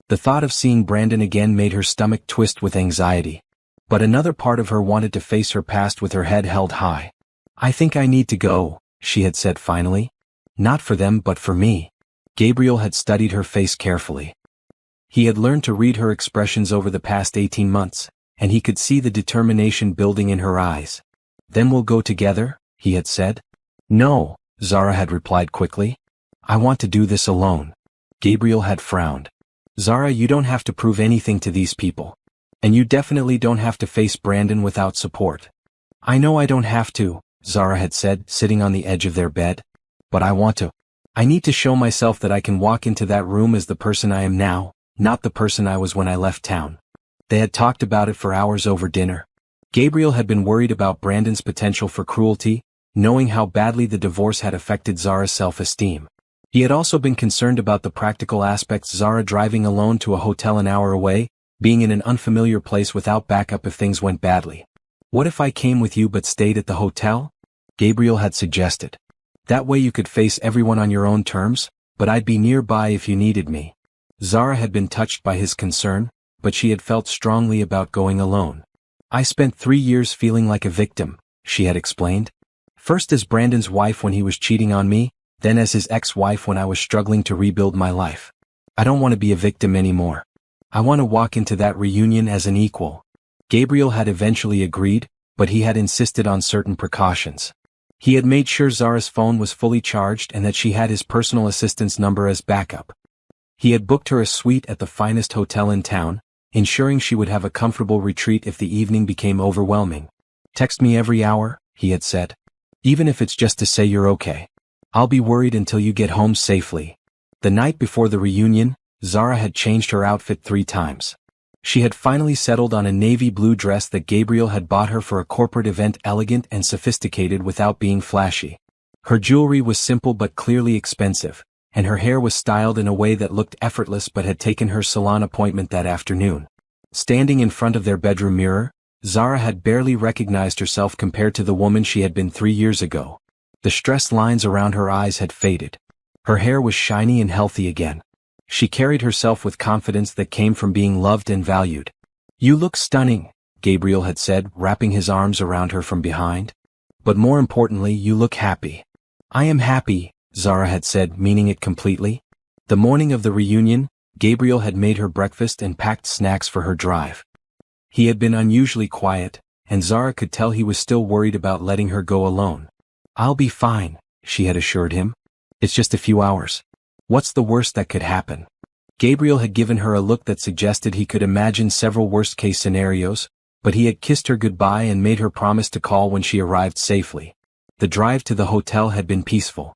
The thought of seeing Brandon again made her stomach twist with anxiety. But another part of her wanted to face her past with her head held high. "I think I need to go," she had said finally. "Not for them but for me." Gabriel had studied her face carefully. He had learned to read her expressions over the past 18 months, and he could see the determination building in her eyes. "Then we'll go together," he had said. "No," Zara had replied quickly. "I want to do this alone." Gabriel had frowned. "Zara, you don't have to prove anything to these people. And you definitely don't have to face Brandon without support." "I know I don't have to," Zara had said, sitting on the edge of their bed. "But I want to. I need to show myself that I can walk into that room as the person I am now, not the person I was when I left town." They had talked about it for hours over dinner. Gabriel had been worried about Brandon's potential for cruelty, knowing how badly the divorce had affected Zara's self-esteem. He had also been concerned about the practical aspects: Zara driving alone to a hotel an hour away, being in an unfamiliar place without backup if things went badly. "What if I came with you but stayed at the hotel?" Gabriel had suggested. "That way you could face everyone on your own terms, but I'd be nearby if you needed me." Zara had been touched by his concern, but she had felt strongly about going alone. "I spent 3 years feeling like a victim," she had explained. "First as Brandon's wife when he was cheating on me, then as his ex-wife when I was struggling to rebuild my life. I don't want to be a victim anymore. I want to walk into that reunion as an equal." Gabriel had eventually agreed, but he had insisted on certain precautions. He had made sure Zara's phone was fully charged and that she had his personal assistant's number as backup. He had booked her a suite at the finest hotel in town, ensuring she would have a comfortable retreat if the evening became overwhelming. "Text me every hour," he had said. "Even if it's just to say you're okay. I'll be worried until you get home safely." The night before the reunion, Zara had changed her outfit 3 times. She had finally settled on a navy blue dress that Gabriel had bought her for a corporate event, elegant and sophisticated without being flashy. Her jewelry was simple but clearly expensive, and her hair was styled in a way that looked effortless but had taken her salon appointment that afternoon. Standing in front of their bedroom mirror, Zara had barely recognized herself compared to the woman she had been 3 years ago. The stress lines around her eyes had faded. Her hair was shiny and healthy again. She carried herself with confidence that came from being loved and valued. "You look stunning," Gabriel had said, wrapping his arms around her from behind. "But more importantly, you look happy." "I am happy," Zara had said, meaning it completely. The morning of the reunion, Gabriel had made her breakfast and packed snacks for her drive. He had been unusually quiet, and Zara could tell he was still worried about letting her go alone. "I'll be fine," she had assured him. "It's just a few hours. What's the worst that could happen?" Gabriel had given her a look that suggested he could imagine several worst-case scenarios, but he had kissed her goodbye and made her promise to call when she arrived safely. The drive to the hotel had been peaceful.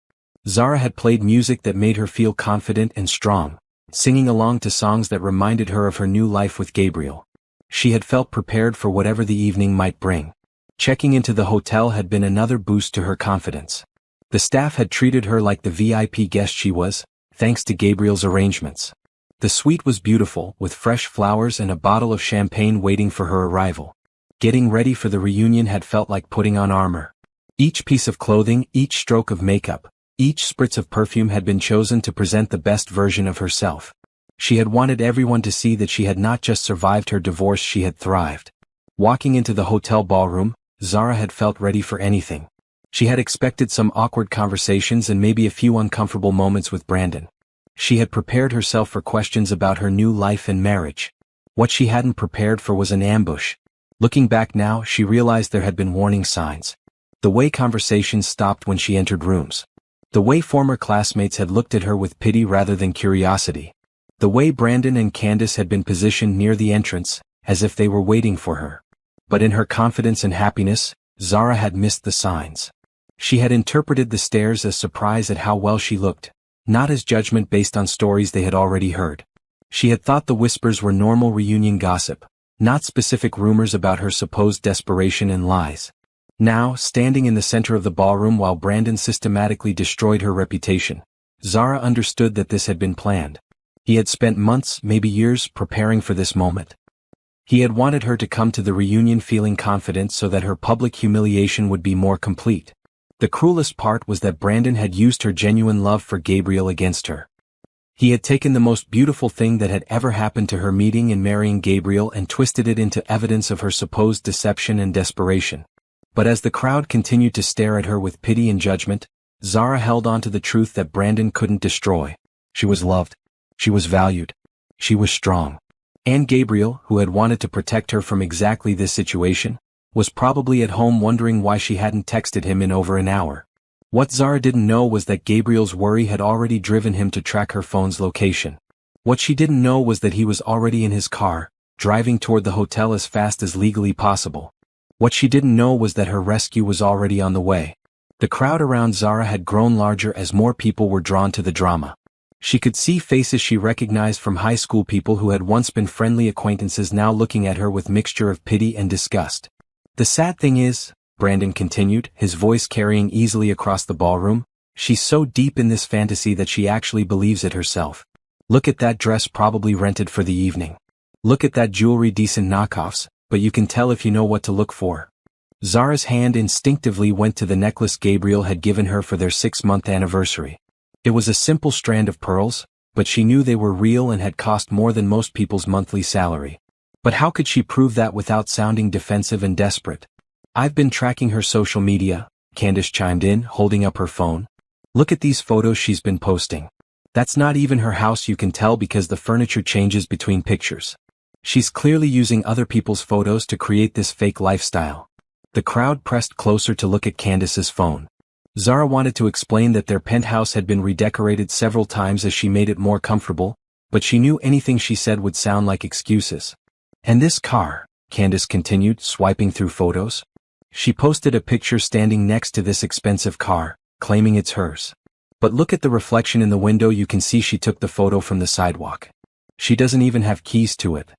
Zara had played music that made her feel confident and strong, singing along to songs that reminded her of her new life with Gabriel. She had felt prepared for whatever the evening might bring. Checking into the hotel had been another boost to her confidence. The staff had treated her like the VIP guest she was, thanks to Gabriel's arrangements. The suite was beautiful, with fresh flowers and a bottle of champagne waiting for her arrival. Getting ready for the reunion had felt like putting on armor. Each piece of clothing, each stroke of makeup, each spritz of perfume had been chosen to present the best version of herself. She had wanted everyone to see that she had not just survived her divorce, she had thrived. Walking into the hotel ballroom, Zara had felt ready for anything. She had expected some awkward conversations and maybe a few uncomfortable moments with Brandon. She had prepared herself for questions about her new life and marriage. What she hadn't prepared for was an ambush. Looking back now, she realized there had been warning signs. The way conversations stopped when she entered rooms. The way former classmates had looked at her with pity rather than curiosity. The way Brandon and Candace had been positioned near the entrance, as if they were waiting for her. But in her confidence and happiness, Zara had missed the signs. She had interpreted the stares as surprise at how well she looked, not as judgment based on stories they had already heard. She had thought the whispers were normal reunion gossip, not specific rumors about her supposed desperation and lies. Now, standing in the center of the ballroom while Brandon systematically destroyed her reputation, Zara understood that this had been planned. He had spent months, maybe years, preparing for this moment. He had wanted her to come to the reunion feeling confident so that her public humiliation would be more complete. The cruelest part was that Brandon had used her genuine love for Gabriel against her. He had taken the most beautiful thing that had ever happened to her, meeting and marrying Gabriel, and twisted it into evidence of her supposed deception and desperation. But as the crowd continued to stare at her with pity and judgment, Zara held on to the truth that Brandon couldn't destroy. She was loved. She was valued. She was strong. And Gabriel, who had wanted to protect her from exactly this situation, was probably at home wondering why she hadn't texted him in over an hour. What Zara didn't know was that Gabriel's worry had already driven him to track her phone's location. What she didn't know was that he was already in his car, driving toward the hotel as fast as legally possible. What she didn't know was that her rescue was already on the way. The crowd around Zara had grown larger as more people were drawn to the drama. She could see faces she recognized from high school people who had once been friendly acquaintances now looking at her with mixture of pity and disgust. The sad thing is, Brandon continued, his voice carrying easily across the ballroom, she's so deep in this fantasy that she actually believes it herself. Look at that dress probably rented for the evening. Look at that jewelry, decent knockoffs, but you can tell if you know what to look for. Zara's hand instinctively went to the necklace Gabriel had given her for their 6-month anniversary. It was a simple strand of pearls, but she knew they were real and had cost more than most people's monthly salary. But how could she prove that without sounding defensive and desperate? I've been tracking her social media, Candace chimed in, holding up her phone. Look at these photos she's been posting. That's not even her house, you can tell because the furniture changes between pictures. She's clearly using other people's photos to create this fake lifestyle. The crowd pressed closer to look at Candace's phone. Zara wanted to explain that their penthouse had been redecorated several times as she made it more comfortable, but she knew anything she said would sound like excuses. And this car, Candace continued, swiping through photos. She posted a picture standing next to this expensive car, claiming it's hers. But look at the reflection in the window, you can see she took the photo from the sidewalk. She doesn't even have keys to it.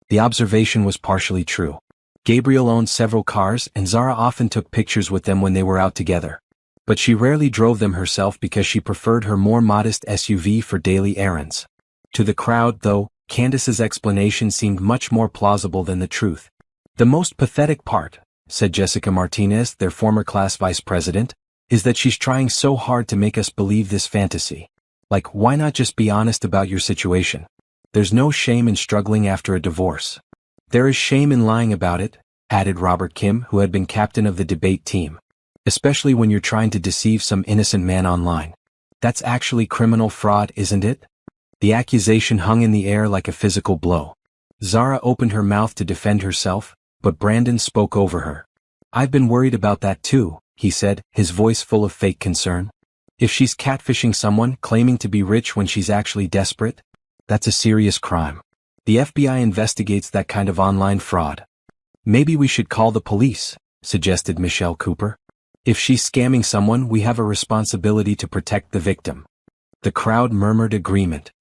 The observation was partially true. Gabriel owned several cars and Zara often took pictures with them when they were out together. But she rarely drove them herself because she preferred her more modest SUV for daily errands. To the crowd, though, Candace's explanation seemed much more plausible than the truth. The most pathetic part, said Jessica Martinez, their former class vice president, is that she's trying so hard to make us believe this fantasy. Like, why not just be honest about your situation? There's no shame in struggling after a divorce. There is shame in lying about it, added Robert Kim, who had been captain of the debate team. Especially when you're trying to deceive some innocent man online. That's actually criminal fraud, isn't it? The accusation hung in the air like a physical blow. Zara opened her mouth to defend herself, but Brandon spoke over her. I've been worried about that too, he said, his voice full of fake concern. If she's catfishing someone claiming to be rich when she's actually desperate, that's a serious crime. The FBI investigates that kind of online fraud. Maybe we should call the police, suggested Michelle Cooper. If she's scamming someone, we have a responsibility to protect the victim. The crowd murmured agreement.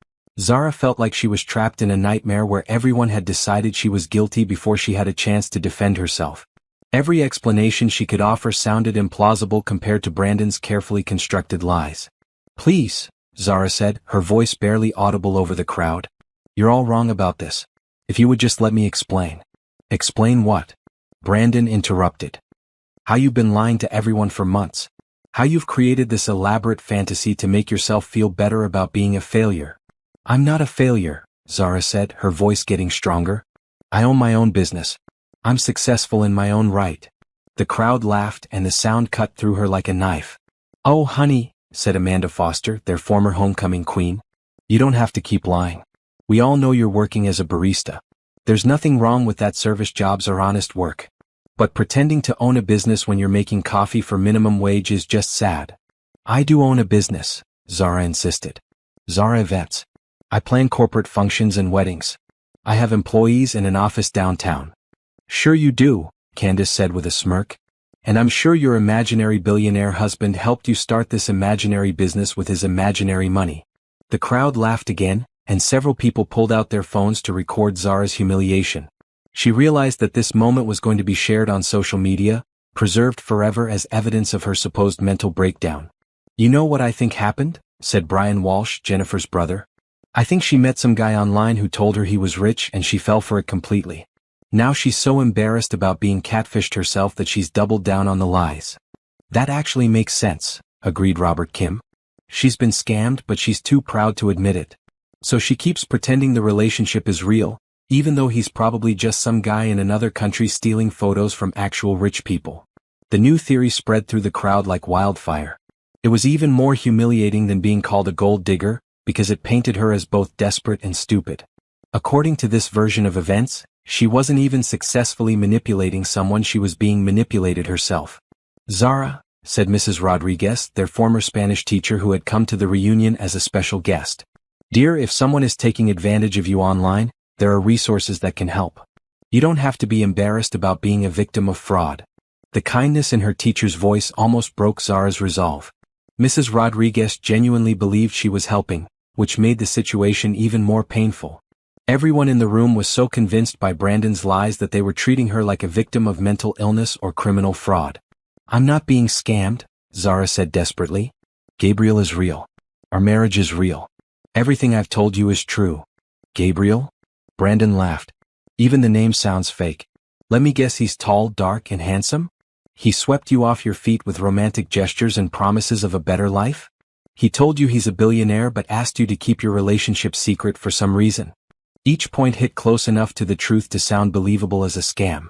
Zara felt like she was trapped in a nightmare where everyone had decided she was guilty before she had a chance to defend herself. Every explanation she could offer sounded implausible compared to Brandon's carefully constructed lies. Please, Zara said, her voice barely audible over the crowd. You're all wrong about this. If you would just let me explain. Explain what? Brandon interrupted. How you've been lying to everyone for months. How you've created this elaborate fantasy to make yourself feel better about being a failure. I'm not a failure, Zara said, her voice getting stronger. I own my own business. I'm successful in my own right. The crowd laughed and the sound cut through her like a knife. Oh honey, said Amanda Foster, their former homecoming queen. You don't have to keep lying. We all know you're working as a barista. There's nothing wrong with that, service jobs are honest work. But pretending to own a business when you're making coffee for minimum wage is just sad. I do own a business, Zara insisted. Zara Events. I plan corporate functions and weddings. I have employees and an office downtown. Sure you do, Candace said with a smirk. And I'm sure your imaginary billionaire husband helped you start this imaginary business with his imaginary money. The crowd laughed again, and several people pulled out their phones to record Zara's humiliation. She realized that this moment was going to be shared on social media, preserved forever as evidence of her supposed mental breakdown. You know what I think happened? Said Brian Walsh, Jennifer's brother. I think she met some guy online who told her he was rich and she fell for it completely. Now she's so embarrassed about being catfished herself that she's doubled down on the lies. That actually makes sense, agreed Robert Kim. She's been scammed, but she's too proud to admit it. So she keeps pretending the relationship is real, even though he's probably just some guy in another country stealing photos from actual rich people. The new theory spread through the crowd like wildfire. It was even more humiliating than being called a gold digger, because it painted her as both desperate and stupid. According to this version of events, she wasn't even successfully manipulating someone, she was being manipulated herself. Zara, said Mrs. Rodriguez, their former Spanish teacher who had come to the reunion as a special guest. Dear, if someone is taking advantage of you online, there are resources that can help. You don't have to be embarrassed about being a victim of fraud. The kindness in her teacher's voice almost broke Zara's resolve. Mrs. Rodriguez genuinely believed she was helping, which made the situation even more painful. Everyone in the room was so convinced by Brandon's lies that they were treating her like a victim of mental illness or criminal fraud. I'm not being scammed, Zara said desperately. Gabriel is real. Our marriage is real. Everything I've told you is true. Gabriel? Brandon laughed. Even the name sounds fake. Let me guess, he's tall, dark, and handsome? He swept you off your feet with romantic gestures and promises of a better life? He told you he's a billionaire but asked you to keep your relationship secret for some reason. Each point hit close enough to the truth to sound believable as a scam.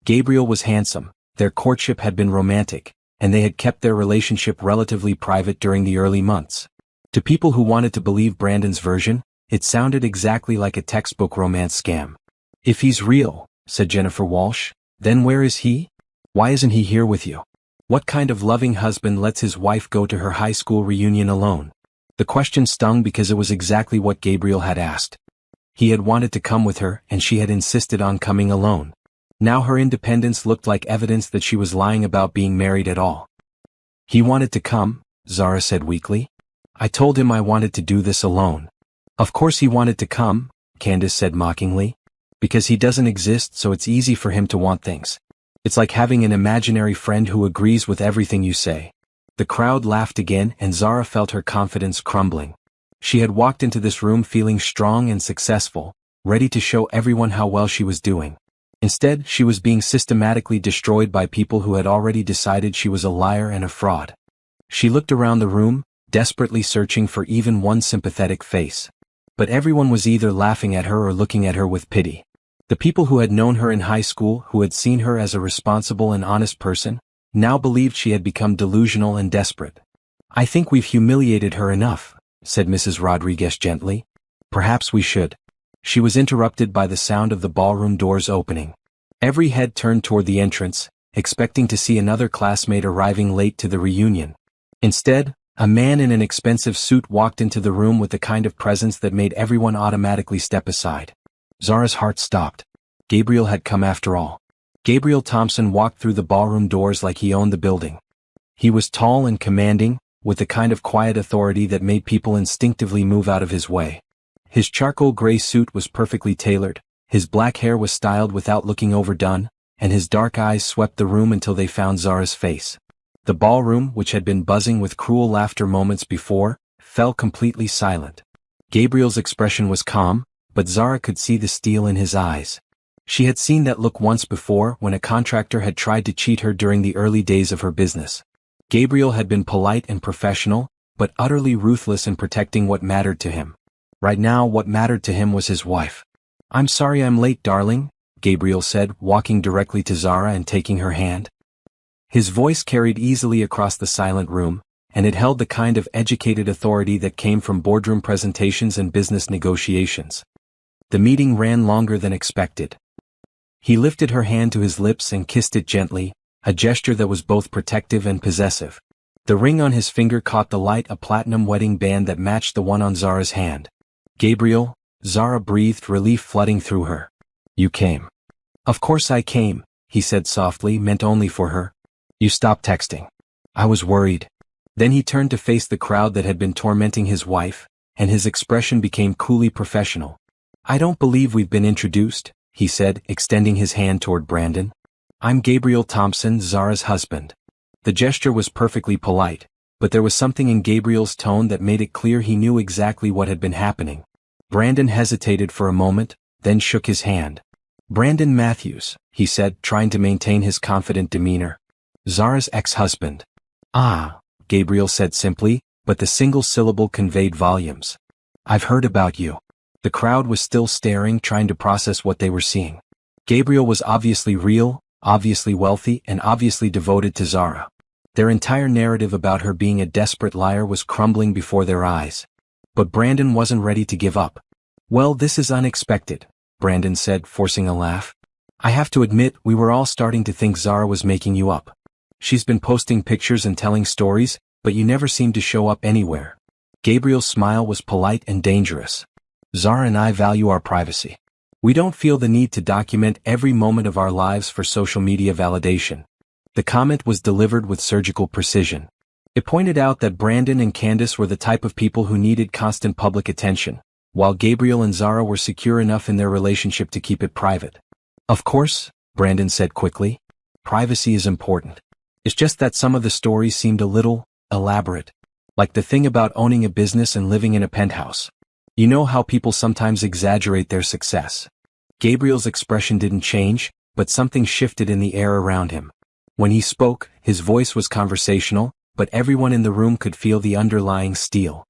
Gabriel was handsome, their courtship had been romantic, and they had kept their relationship relatively private during the early months. To people who wanted to believe Brandon's version, it sounded exactly like a textbook romance scam. If he's real, said Jennifer Walsh, then where is he? Why isn't he here with you? What kind of loving husband lets his wife go to her high school reunion alone? The question stung because it was exactly what Gabriel had asked. He had wanted to come with her, and she had insisted on coming alone. Now her independence looked like evidence that she was lying about being married at all. He wanted to come, Zara said weakly. I told him I wanted to do this alone. Of course he wanted to come, Candace said mockingly. Because he doesn't exist, so it's easy for him to want things. It's like having an imaginary friend who agrees with everything you say. The crowd laughed again, and Zara felt her confidence crumbling. She had walked into this room feeling strong and successful, ready to show everyone how well she was doing. Instead, she was being systematically destroyed by people who had already decided she was a liar and a fraud. She looked around the room, desperately searching for even one sympathetic face. But everyone was either laughing at her or looking at her with pity. The people who had known her in high school, who had seen her as a responsible and honest person, now believed she had become delusional and desperate. I think we've humiliated her enough, said Mrs. Rodriguez gently. Perhaps we should. She was interrupted by the sound of the ballroom doors opening. Every head turned toward the entrance, expecting to see another classmate arriving late to the reunion. Instead, a man in an expensive suit walked into the room with the kind of presence that made everyone automatically step aside. Zara's heart stopped. Gabriel had come after all. Gabriel Thompson walked through the ballroom doors like he owned the building. He was tall and commanding, with the kind of quiet authority that made people instinctively move out of his way. His charcoal gray suit was perfectly tailored, his black hair was styled without looking overdone, and his dark eyes swept the room until they found Zara's face. The ballroom, which had been buzzing with cruel laughter moments before, fell completely silent. Gabriel's expression was calm, but Zara could see the steel in his eyes. She had seen that look once before when a contractor had tried to cheat her during the early days of her business. Gabriel had been polite and professional, but utterly ruthless in protecting what mattered to him. Right now, what mattered to him was his wife. I'm sorry I'm late, darling, Gabriel said, walking directly to Zara and taking her hand. His voice carried easily across the silent room, and it held the kind of educated authority that came from boardroom presentations and business negotiations. The meeting ran longer than expected. He lifted her hand to his lips and kissed it gently, a gesture that was both protective and possessive. The ring on his finger caught the light, a platinum wedding band that matched the one on Zara's hand. Gabriel, Zara breathed, relief flooding through her. You came. Of course I came, he said softly, meant only for her. You stopped texting. I was worried. Then he turned to face the crowd that had been tormenting his wife, and his expression became coolly professional. I don't believe we've been introduced, he said, extending his hand toward Brandon. I'm Gabriel Thompson, Zara's husband. The gesture was perfectly polite, but there was something in Gabriel's tone that made it clear he knew exactly what had been happening. Brandon hesitated for a moment, then shook his hand. Brandon Matthews, he said, trying to maintain his confident demeanor. Zara's ex-husband. Ah, Gabriel said simply, but the single syllable conveyed volumes. I've heard about you. The crowd was still staring, trying to process what they were seeing. Gabriel was obviously real, obviously wealthy, and obviously devoted to Zara. Their entire narrative about her being a desperate liar was crumbling before their eyes. But Brandon wasn't ready to give up. Well, this is unexpected, Brandon said, forcing a laugh. I have to admit, we were all starting to think Zara was making you up. She's been posting pictures and telling stories, but you never seem to show up anywhere. Gabriel's smile was polite and dangerous. Zara and I value our privacy. We don't feel the need to document every moment of our lives for social media validation. The comment was delivered with surgical precision. It pointed out that Brandon and Candace were the type of people who needed constant public attention, while Gabriel and Zara were secure enough in their relationship to keep it private. Of course, Brandon said quickly. Privacy is important. It's just that some of the stories seemed a little elaborate. Like the thing about owning a business and living in a penthouse. You know how people sometimes exaggerate their success. Gabriel's expression didn't change, but something shifted in the air around him. When he spoke, his voice was conversational, but everyone in the room could feel the underlying steel.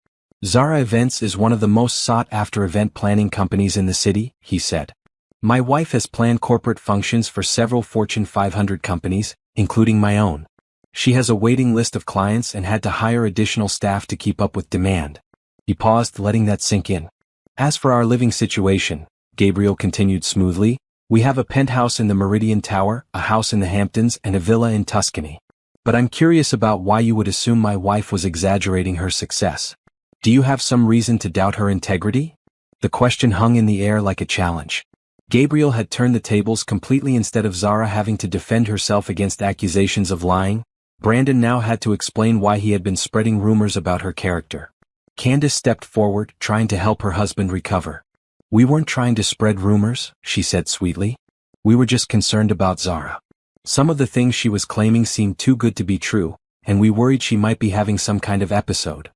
Zara Events is one of the most sought-after event planning companies in the city, he said. My wife has planned corporate functions for several Fortune 500 companies, including my own. She has a waiting list of clients and had to hire additional staff to keep up with demand. He paused, letting that sink in. As for our living situation, Gabriel continued smoothly, we have a penthouse in the Meridian Tower, a house in the Hamptons, and a villa in Tuscany. But I'm curious about why you would assume my wife was exaggerating her success. Do you have some reason to doubt her integrity? The question hung in the air like a challenge. Gabriel had turned the tables completely. Instead of Zara having to defend herself against accusations of lying, Brandon now had to explain why he had been spreading rumors about her character. Candace stepped forward, trying to help her husband recover. We weren't trying to spread rumors, she said sweetly. We were just concerned about Zara. Some of the things she was claiming seemed too good to be true, and we worried she might be having some kind of episode.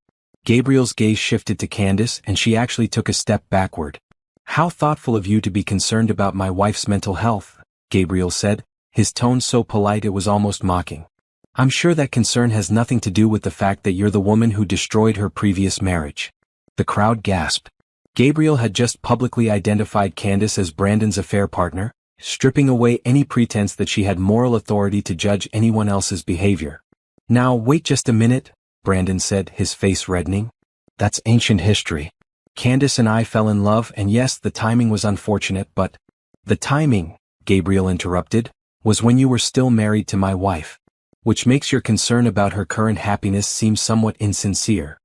Gabriel's gaze shifted to Candace, and she actually took a step backward. How thoughtful of you to be concerned about my wife's mental health, Gabriel said, his tone so polite it was almost mocking. I'm sure that concern has nothing to do with the fact that you're the woman who destroyed her previous marriage. The crowd gasped. Gabriel had just publicly identified Candace as Brandon's affair partner, stripping away any pretense that she had moral authority to judge anyone else's behavior. Now wait just a minute, Brandon said, his face reddening. That's ancient history. Candace and I fell in love, and yes, the timing was unfortunate, but the timing, Gabriel interrupted, was when you were still married to my wife. Which makes your concern about her current happiness seem somewhat insincere.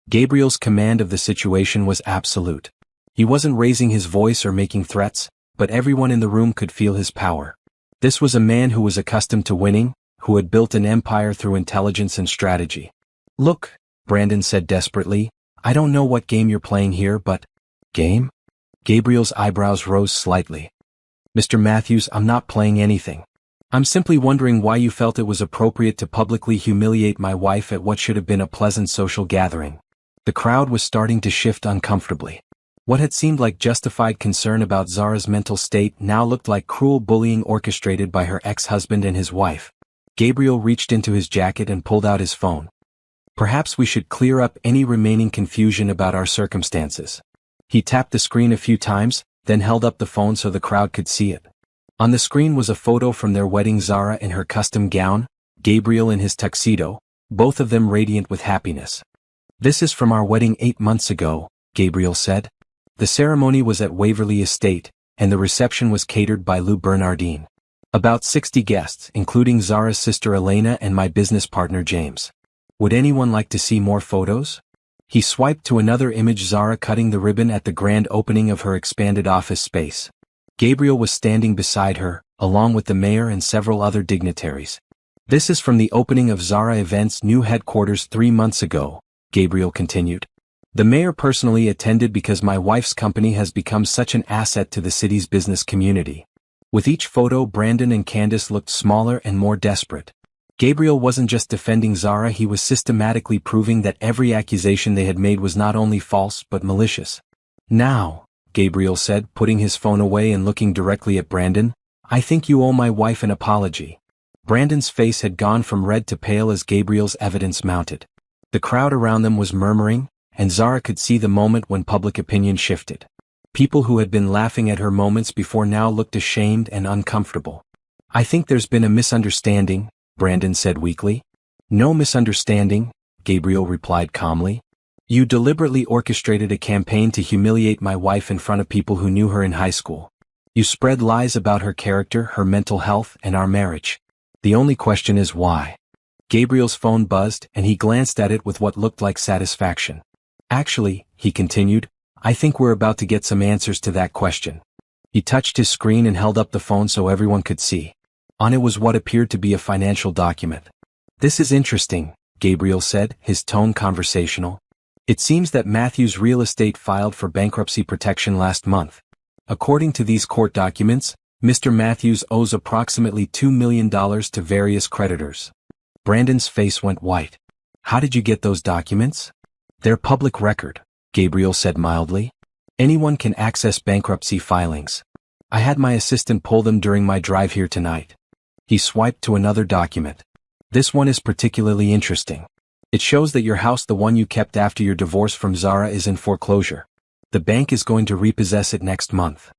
Gabriel's command of the situation was absolute. He wasn't raising his voice or making threats, but everyone in the room could feel his power. This was a man who was accustomed to winning, who had built an empire through intelligence and strategy. Look, Brandon said desperately, I don't know what game you're playing here, but... Game? Gabriel's eyebrows rose slightly. Mr. Matthews, I'm not playing anything. I'm simply wondering why you felt it was appropriate to publicly humiliate my wife at what should have been a pleasant social gathering. The crowd was starting to shift uncomfortably. What had seemed like justified concern about Zara's mental state now looked like cruel bullying orchestrated by her ex-husband and his wife. Gabriel reached into his jacket and pulled out his phone. Perhaps we should clear up any remaining confusion about our circumstances. He tapped the screen a few times, then held up the phone so the crowd could see it. On the screen was a photo from their wedding, Zara in her custom gown, Gabriel in his tuxedo, both of them radiant with happiness. This is from our wedding 8 months ago, Gabriel said. The ceremony was at Waverly Estate, and the reception was catered by Lou Bernardine. About 60 guests, including Zara's sister Elena and my business partner James. Would anyone like to see more photos? He swiped to another image, Zara cutting the ribbon at the grand opening of her expanded office space. Gabriel was standing beside her, along with the mayor and several other dignitaries. This is from the opening of Zara Events' new headquarters 3 months ago, Gabriel continued. The mayor personally attended because my wife's company has become such an asset to the city's business community. With each photo, Brandon and Candace looked smaller and more desperate. Gabriel wasn't just defending Zara, he was systematically proving that every accusation they had made was not only false but malicious. Now, Gabriel said, putting his phone away and looking directly at Brandon, I think you owe my wife an apology. Brandon's face had gone from red to pale as Gabriel's evidence mounted. The crowd around them was murmuring, and Zara could see the moment when public opinion shifted. People who had been laughing at her moments before now looked ashamed and uncomfortable. I think there's been a misunderstanding, Brandon said weakly. No misunderstanding, Gabriel replied calmly. You deliberately orchestrated a campaign to humiliate my wife in front of people who knew her in high school. You spread lies about her character, her mental health, and our marriage. The only question is why. Gabriel's phone buzzed, and he glanced at it with what looked like satisfaction. Actually, he continued, I think we're about to get some answers to that question. He touched his screen and held up the phone so everyone could see. On it was what appeared to be a financial document. This is interesting, Gabriel said, his tone conversational. It seems that Matthews Real Estate filed for bankruptcy protection last month. According to these court documents, Mr. Matthews owes approximately $2 million to various creditors. Brandon's face went white. How did you get those documents? They're public record, Gabriel said mildly. Anyone can access bankruptcy filings. I had my assistant pull them during my drive here tonight. He swiped to another document. This one is particularly interesting. It shows that your house, the one you kept after your divorce from Zara, is in foreclosure. The bank is going to repossess it next month.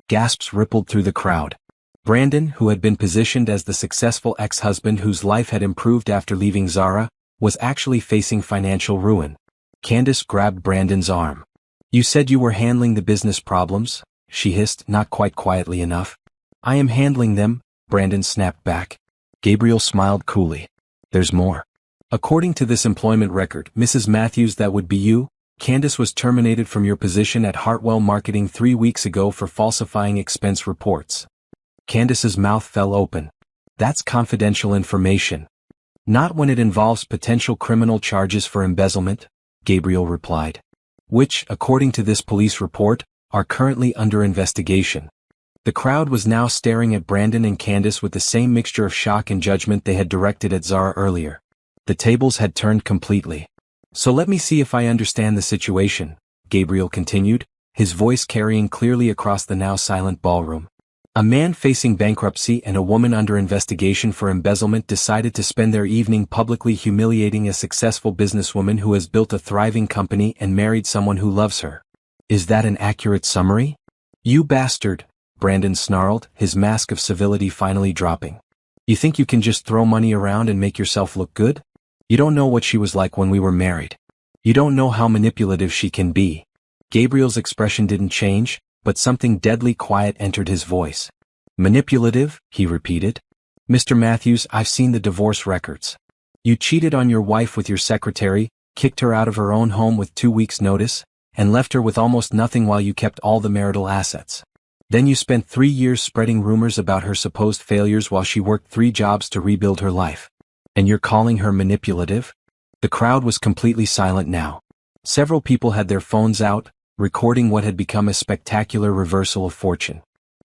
Gasps rippled through the crowd. Brandon, who had been positioned as the successful ex-husband whose life had improved after leaving Zara, was actually facing financial ruin. Candace grabbed Brandon's arm. You said you were handling the business problems, she hissed, not quite quietly enough. I am handling them, Brandon snapped back. Gabriel smiled coolly. There's more. According to this employment record, Mrs. Matthews, that would be you, Candace was terminated from your position at Hartwell Marketing 3 weeks ago for falsifying expense reports. Candace's mouth fell open. That's confidential information. Not when it involves potential criminal charges for embezzlement, Gabriel replied. Which, according to this police report, are currently under investigation. The crowd was now staring at Brandon and Candace with the same mixture of shock and judgment they had directed at Zara earlier. The tables had turned completely. So let me see if I understand the situation, Gabriel continued, his voice carrying clearly across the now silent ballroom. A man facing bankruptcy and a woman under investigation for embezzlement decided to spend their evening publicly humiliating a successful businesswoman who has built a thriving company and married someone who loves her. Is that an accurate summary? You bastard, Brandon snarled, his mask of civility finally dropping. You think you can just throw money around and make yourself look good? You don't know what she was like when we were married. You don't know how manipulative she can be. Gabriel's expression didn't change, but something deadly quiet entered his voice. Manipulative, he repeated. Mr. Matthews, I've seen the divorce records. You cheated on your wife with your secretary, kicked her out of her own home with 2 weeks' notice, and left her with almost nothing while you kept all the marital assets. Then you spent 3 years spreading rumors about her supposed failures while she worked 3 jobs to rebuild her life. And you're calling her manipulative? The crowd was completely silent now. Several people had their phones out, recording what had become a spectacular reversal of fortune.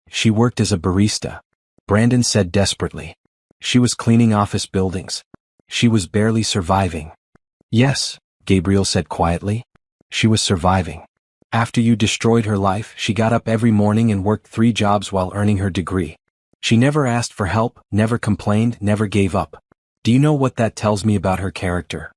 She worked as a barista, Brandon said desperately. She was cleaning office buildings. She was barely surviving. Yes, Gabriel said quietly. She was surviving. After you destroyed her life, she got up every morning and worked 3 jobs while earning her degree. She never asked for help, never complained, never gave up. Do you know what that tells me about her character?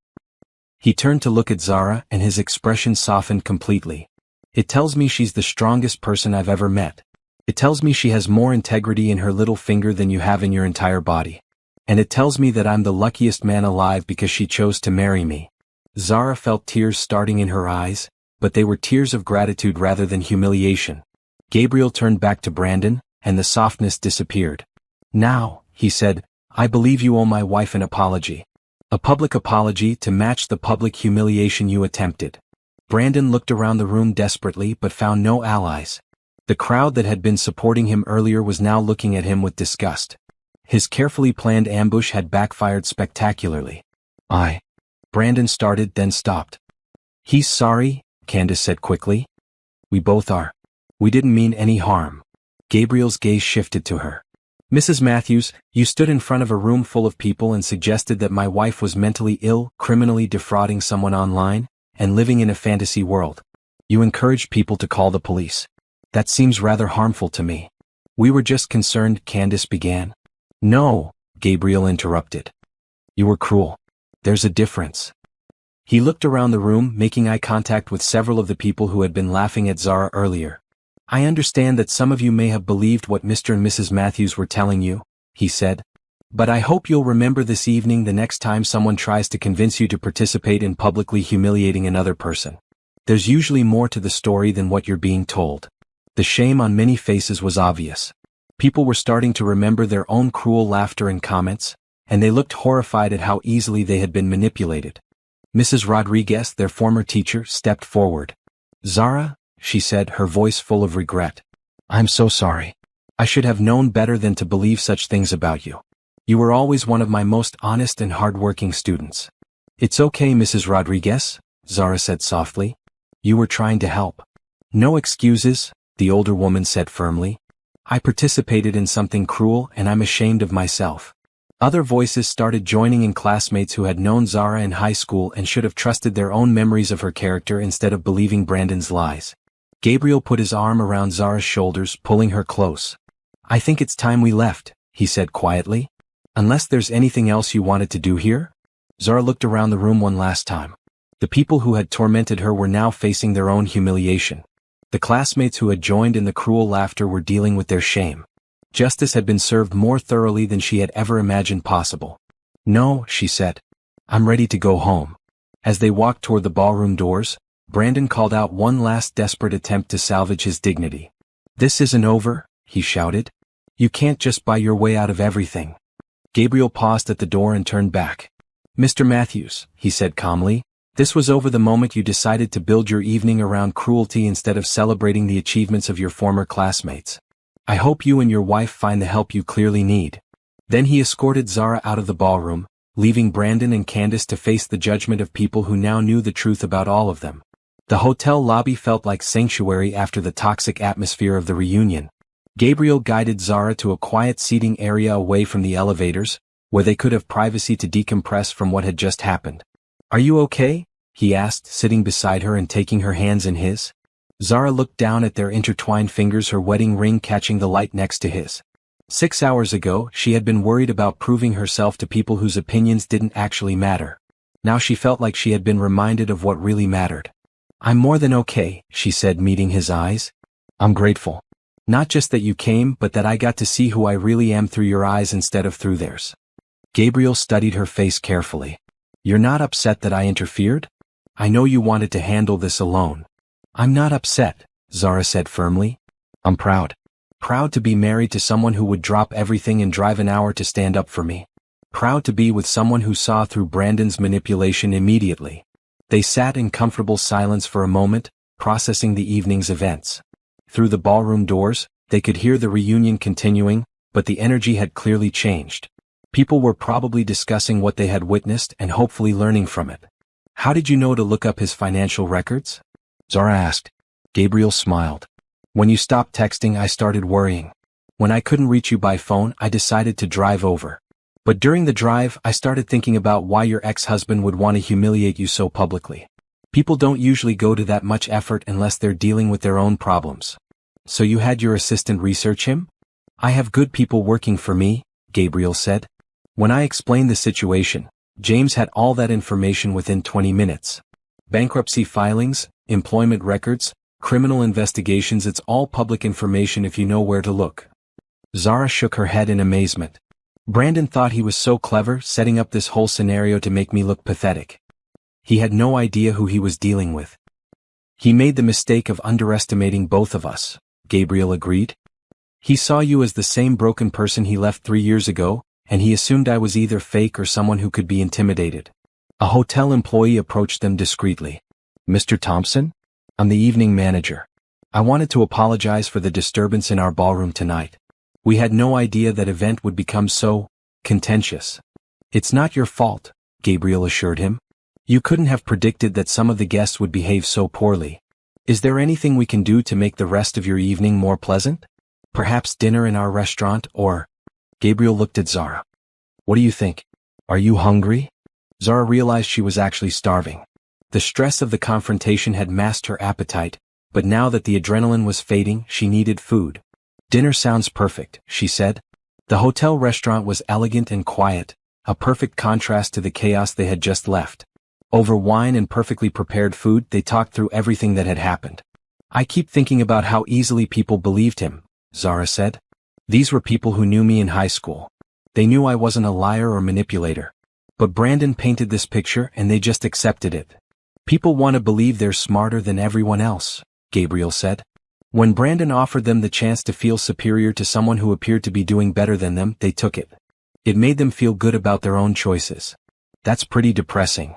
He turned to look at Zara and his expression softened completely. It tells me she's the strongest person I've ever met. It tells me she has more integrity in her little finger than you have in your entire body. And it tells me that I'm the luckiest man alive because she chose to marry me. Zara felt tears starting in her eyes, but they were tears of gratitude rather than humiliation. Gabriel turned back to Brandon, and the softness disappeared. Now, he said, I believe you owe my wife an apology. A public apology to match the public humiliation you attempted. Brandon looked around the room desperately but found no allies. The crowd that had been supporting him earlier was now looking at him with disgust. His carefully planned ambush had backfired spectacularly. Brandon started, then stopped. He's sorry, Candace said quickly. We both are. We didn't mean any harm. Gabriel's gaze shifted to her. Mrs. Matthews, you stood in front of a room full of people and suggested that my wife was mentally ill, criminally defrauding someone online, and living in a fantasy world. You encouraged people to call the police. That seems rather harmful to me. We were just concerned, Candace began. No, Gabriel interrupted. You were cruel. There's a difference. He looked around the room, making eye contact with several of the people who had been laughing at Zara earlier. I understand that some of you may have believed what Mr. and Mrs. Matthews were telling you, he said. But I hope you'll remember this evening the next time someone tries to convince you to participate in publicly humiliating another person. There's usually more to the story than what you're being told. The shame on many faces was obvious. People were starting to remember their own cruel laughter and comments, and they looked horrified at how easily they had been manipulated. Mrs. Rodriguez, their former teacher, stepped forward. "Zara," she said, her voice full of regret. "I'm so sorry. I should have known better than to believe such things about you. You were always one of my most honest and hard-working students." "It's okay, Mrs. Rodriguez," Zara said softly. "You were trying to help." "No excuses," the older woman said firmly. "I participated in something cruel and I'm ashamed of myself." Other voices started joining in, classmates who had known Zara in high school and should have trusted their own memories of her character instead of believing Brandon's lies. Gabriel put his arm around Zara's shoulders, pulling her close. "I think it's time we left," he said quietly. "Unless there's anything else you wanted to do here?" Zara looked around the room one last time. The people who had tormented her were now facing their own humiliation. The classmates who had joined in the cruel laughter were dealing with their shame. Justice had been served more thoroughly than she had ever imagined possible. "No," she said. "I'm ready to go home." As they walked toward the ballroom doors, Brandon called out one last desperate attempt to salvage his dignity. "This isn't over," he shouted. "You can't just buy your way out of everything." Gabriel paused at the door and turned back. "Mr. Matthews," he said calmly, "this was over the moment you decided to build your evening around cruelty instead of celebrating the achievements of your former classmates. I hope you and your wife find the help you clearly need." Then he escorted Zara out of the ballroom, leaving Brandon and Candace to face the judgment of people who now knew the truth about all of them. The hotel lobby felt like sanctuary after the toxic atmosphere of the reunion. Gabriel guided Zara to a quiet seating area away from the elevators, where they could have privacy to decompress from what had just happened. "Are you okay?" he asked, sitting beside her and taking her hands in his. Zara looked down at their intertwined fingers, her wedding ring catching the light next to his. 6 hours ago, she had been worried about proving herself to people whose opinions didn't actually matter. Now she felt like she had been reminded of what really mattered. "I'm more than okay," she said, meeting his eyes. "I'm grateful. Not just that you came, but that I got to see who I really am through your eyes instead of through theirs." Gabriel studied her face carefully. "You're not upset that I interfered? I know you wanted to handle this alone." "I'm not upset," Zara said firmly. "I'm proud. Proud to be married to someone who would drop everything and drive an hour to stand up for me. Proud to be with someone who saw through Brandon's manipulation immediately." They sat in comfortable silence for a moment, processing the evening's events. Through the ballroom doors, they could hear the reunion continuing, but the energy had clearly changed. People were probably discussing what they had witnessed and hopefully learning from it. "How did you know to look up his financial records?" Zara asked. Gabriel smiled. "When you stopped texting, I started worrying. When I couldn't reach you by phone, I decided to drive over. But during the drive, I started thinking about why your ex-husband would want to humiliate you so publicly. People don't usually go to that much effort unless they're dealing with their own problems." "So you had your assistant research him?" "I have good people working for me," Gabriel said. "When I explained the situation, James had all that information within 20 minutes. Bankruptcy filings, employment records, criminal investigations, it's all public information if you know where to look." Zara shook her head in amazement. "Brandon thought he was so clever, setting up this whole scenario to make me look pathetic. He had no idea who he was dealing with." "He made the mistake of underestimating both of us," Gabriel agreed. "He saw you as the same broken person he left 3 years ago, and he assumed I was either fake or someone who could be intimidated." A hotel employee approached them discreetly. "Mr. Thompson? I'm the evening manager. I wanted to apologize for the disturbance in our ballroom tonight. We had no idea that event would become so contentious." "It's not your fault," Gabriel assured him. "You couldn't have predicted that some of the guests would behave so poorly. Is there anything we can do to make the rest of your evening more pleasant? Perhaps dinner in our restaurant or—" Gabriel looked at Zara. "What do you think? Are you hungry?" Zara realized she was actually starving. The stress of the confrontation had masked her appetite, but now that the adrenaline was fading, she needed food. "Dinner sounds perfect," she said. The hotel restaurant was elegant and quiet, a perfect contrast to the chaos they had just left. Over wine and perfectly prepared food, they talked through everything that had happened. "I keep thinking about how easily people believed him," Zara said. "These were people who knew me in high school. They knew I wasn't a liar or manipulator. But Brandon painted this picture and they just accepted it. People want to believe they're smarter than everyone else, Gabriel said. When Brandon offered them the chance to feel superior to someone who appeared to be doing better than them, they took it. It made them feel good about their own choices. That's pretty depressing.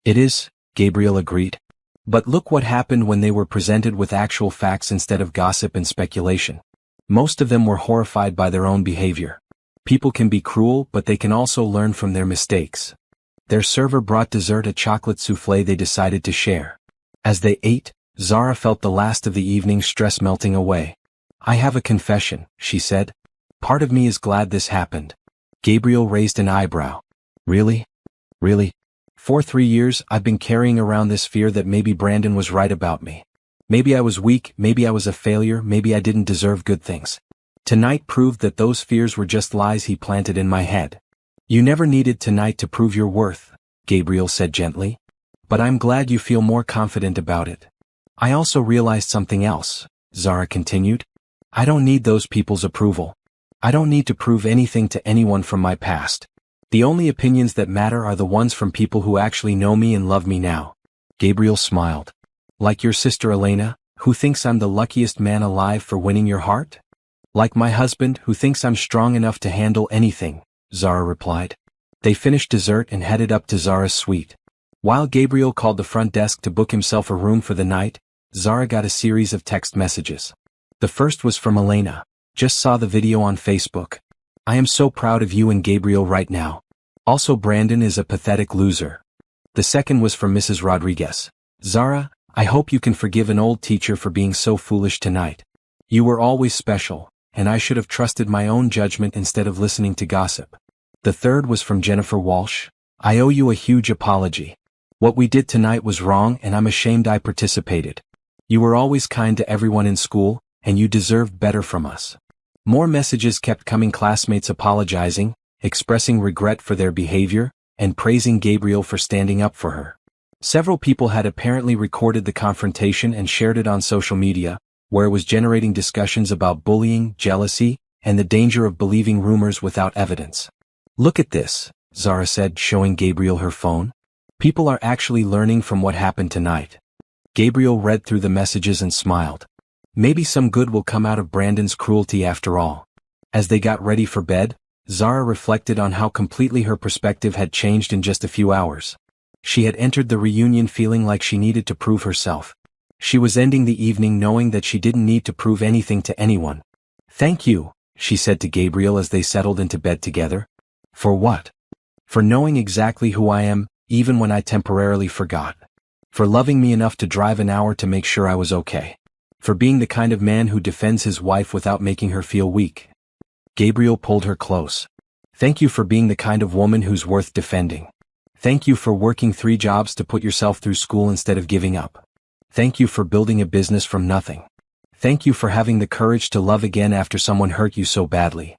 It is, Gabriel agreed. But look what happened when they were presented with actual facts instead of gossip and speculation. Most of them were horrified by their own behavior. People can be cruel, but they can also learn from their mistakes. Their server brought dessert, a chocolate souffle they decided to share. As they ate, Zara felt the last of the evening's stress melting away. I have a confession, she said. Part of me is glad this happened. Gabriel raised an eyebrow. Really? Really? For 3 years, I've been carrying around this fear that maybe Brandon was right about me. Maybe I was weak, maybe I was a failure, maybe I didn't deserve good things. Tonight proved that those fears were just lies he planted in my head. You never needed tonight to prove your worth, Gabriel said gently. But I'm glad you feel more confident about it. I also realized something else, Zara continued. I don't need those people's approval. I don't need to prove anything to anyone from my past. The only opinions that matter are the ones from people who actually know me and love me now. Gabriel smiled. Like your sister Elena, who thinks I'm the luckiest man alive for winning your heart? Like my husband, who thinks I'm strong enough to handle anything, Zara replied. They finished dessert and headed up to Zara's suite. While Gabriel called the front desk to book himself a room for the night, Zara got a series of text messages. The first was from Elena. Just saw the video on Facebook. I am so proud of you and Gabriel right now. Also, Brandon is a pathetic loser. The second was from Mrs. Rodriguez. Zara, I hope you can forgive an old teacher for being so foolish tonight. You were always special, and I should have trusted my own judgment instead of listening to gossip. The third was from Jennifer Walsh. I owe you a huge apology. What we did tonight was wrong and I'm ashamed I participated. You were always kind to everyone in school, and you deserved better from us. More messages kept coming, classmates apologizing, expressing regret for their behavior, and praising Gabriel for standing up for her. Several people had apparently recorded the confrontation and shared it on social media, where it was generating discussions about bullying, jealousy, and the danger of believing rumors without evidence. Look at this, Zara said, showing Gabriel her phone. People are actually learning from what happened tonight. Gabriel read through the messages and smiled. Maybe some good will come out of Brandon's cruelty after all. As they got ready for bed, Zara reflected on how completely her perspective had changed in just a few hours. She had entered the reunion feeling like she needed to prove herself. She was ending the evening knowing that she didn't need to prove anything to anyone. Thank you, she said to Gabriel as they settled into bed together. For what? For knowing exactly who I am, even when I temporarily forgot. For loving me enough to drive an hour to make sure I was okay. For being the kind of man who defends his wife without making her feel weak. Gabriel pulled her close. Thank you for being the kind of woman who's worth defending. Thank you for working 3 jobs to put yourself through school instead of giving up. Thank you for building a business from nothing. Thank you for having the courage to love again after someone hurt you so badly.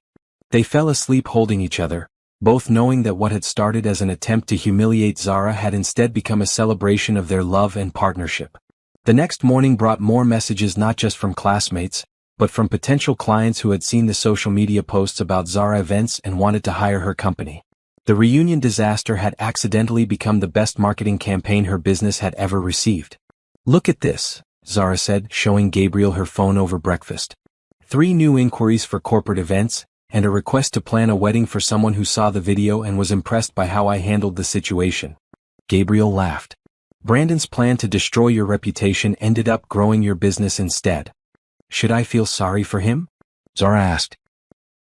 They fell asleep holding each other, both knowing that what had started as an attempt to humiliate Zara had instead become a celebration of their love and partnership. The next morning brought more messages, not just from classmates, but from potential clients who had seen the social media posts about Zara events and wanted to hire her company. The reunion disaster had accidentally become the best marketing campaign her business had ever received. Look at this, Zara said, showing Gabriel her phone over breakfast. 3 new inquiries for corporate events, and a request to plan a wedding for someone who saw the video and was impressed by how I handled the situation. Gabriel laughed. Brandon's plan to destroy your reputation ended up growing your business instead. Should I feel sorry for him? Zara asked.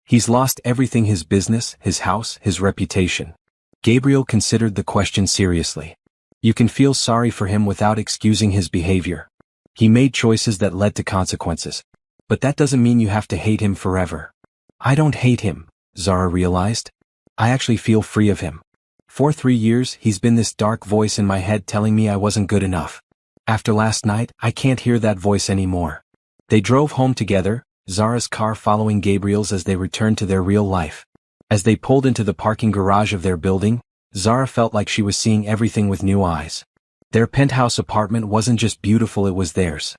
He's lost everything: his business, his house, his reputation. Gabriel considered the question seriously. You can feel sorry for him without excusing his behavior. He made choices that led to consequences. But that doesn't mean you have to hate him forever. I don't hate him, Zara realized. I actually feel free of him. For 3 years, he's been this dark voice in my head telling me I wasn't good enough. After last night, I can't hear that voice anymore. They drove home together, Zara's car following Gabriel's as they returned to their real life. As they pulled into the parking garage of their building, Zara felt like she was seeing everything with new eyes. Their penthouse apartment wasn't just beautiful, it was theirs.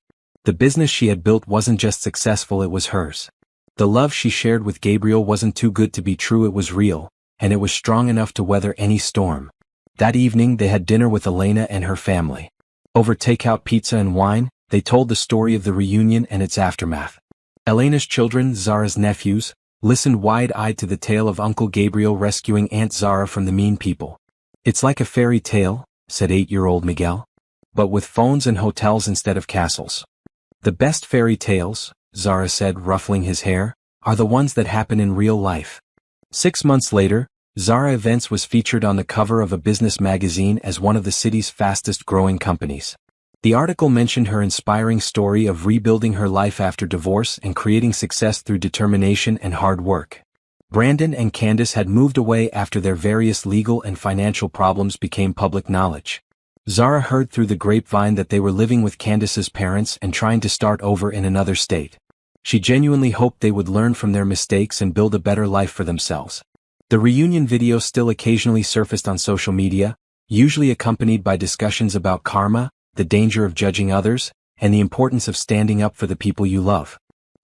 The business she had built wasn't just successful, it was hers. The love she shared with Gabriel wasn't too good to be true, it was real, and it was strong enough to weather any storm. That evening they had dinner with Elena and her family. Over takeout pizza and wine, they told the story of the reunion and its aftermath. Elena's children, Zara's nephews, listened wide-eyed to the tale of Uncle Gabriel rescuing Aunt Zara from the mean people. "It's like a fairy tale," said 8-year-old Miguel. "But with phones and hotels instead of castles." "The best fairy tales," Zara said, ruffling his hair, "are the ones that happen in real life." 6 months later, Zara Events was featured on the cover of a business magazine as one of the city's fastest-growing companies. The article mentioned her inspiring story of rebuilding her life after divorce and creating success through determination and hard work. Brandon and Candace had moved away after their various legal and financial problems became public knowledge. Zara heard through the grapevine that they were living with Candace's parents and trying to start over in another state. She genuinely hoped they would learn from their mistakes and build a better life for themselves. The reunion video still occasionally surfaced on social media, usually accompanied by discussions about karma, the danger of judging others, and the importance of standing up for the people you love.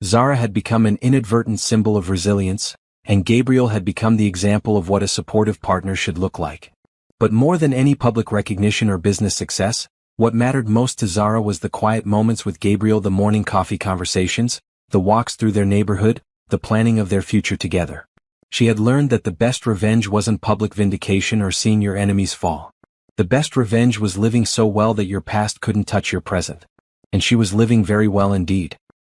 Zara had become an inadvertent symbol of resilience, and Gabriel had become the example of what a supportive partner should look like. But more than any public recognition or business success, what mattered most to Zara was the quiet moments with Gabriel, the morning coffee conversations, the walks through their neighborhood, the planning of their future together. She had learned that the best revenge wasn't public vindication or seeing your enemies fall. The best revenge was living so well that your past couldn't touch your present. And she was living very well indeed.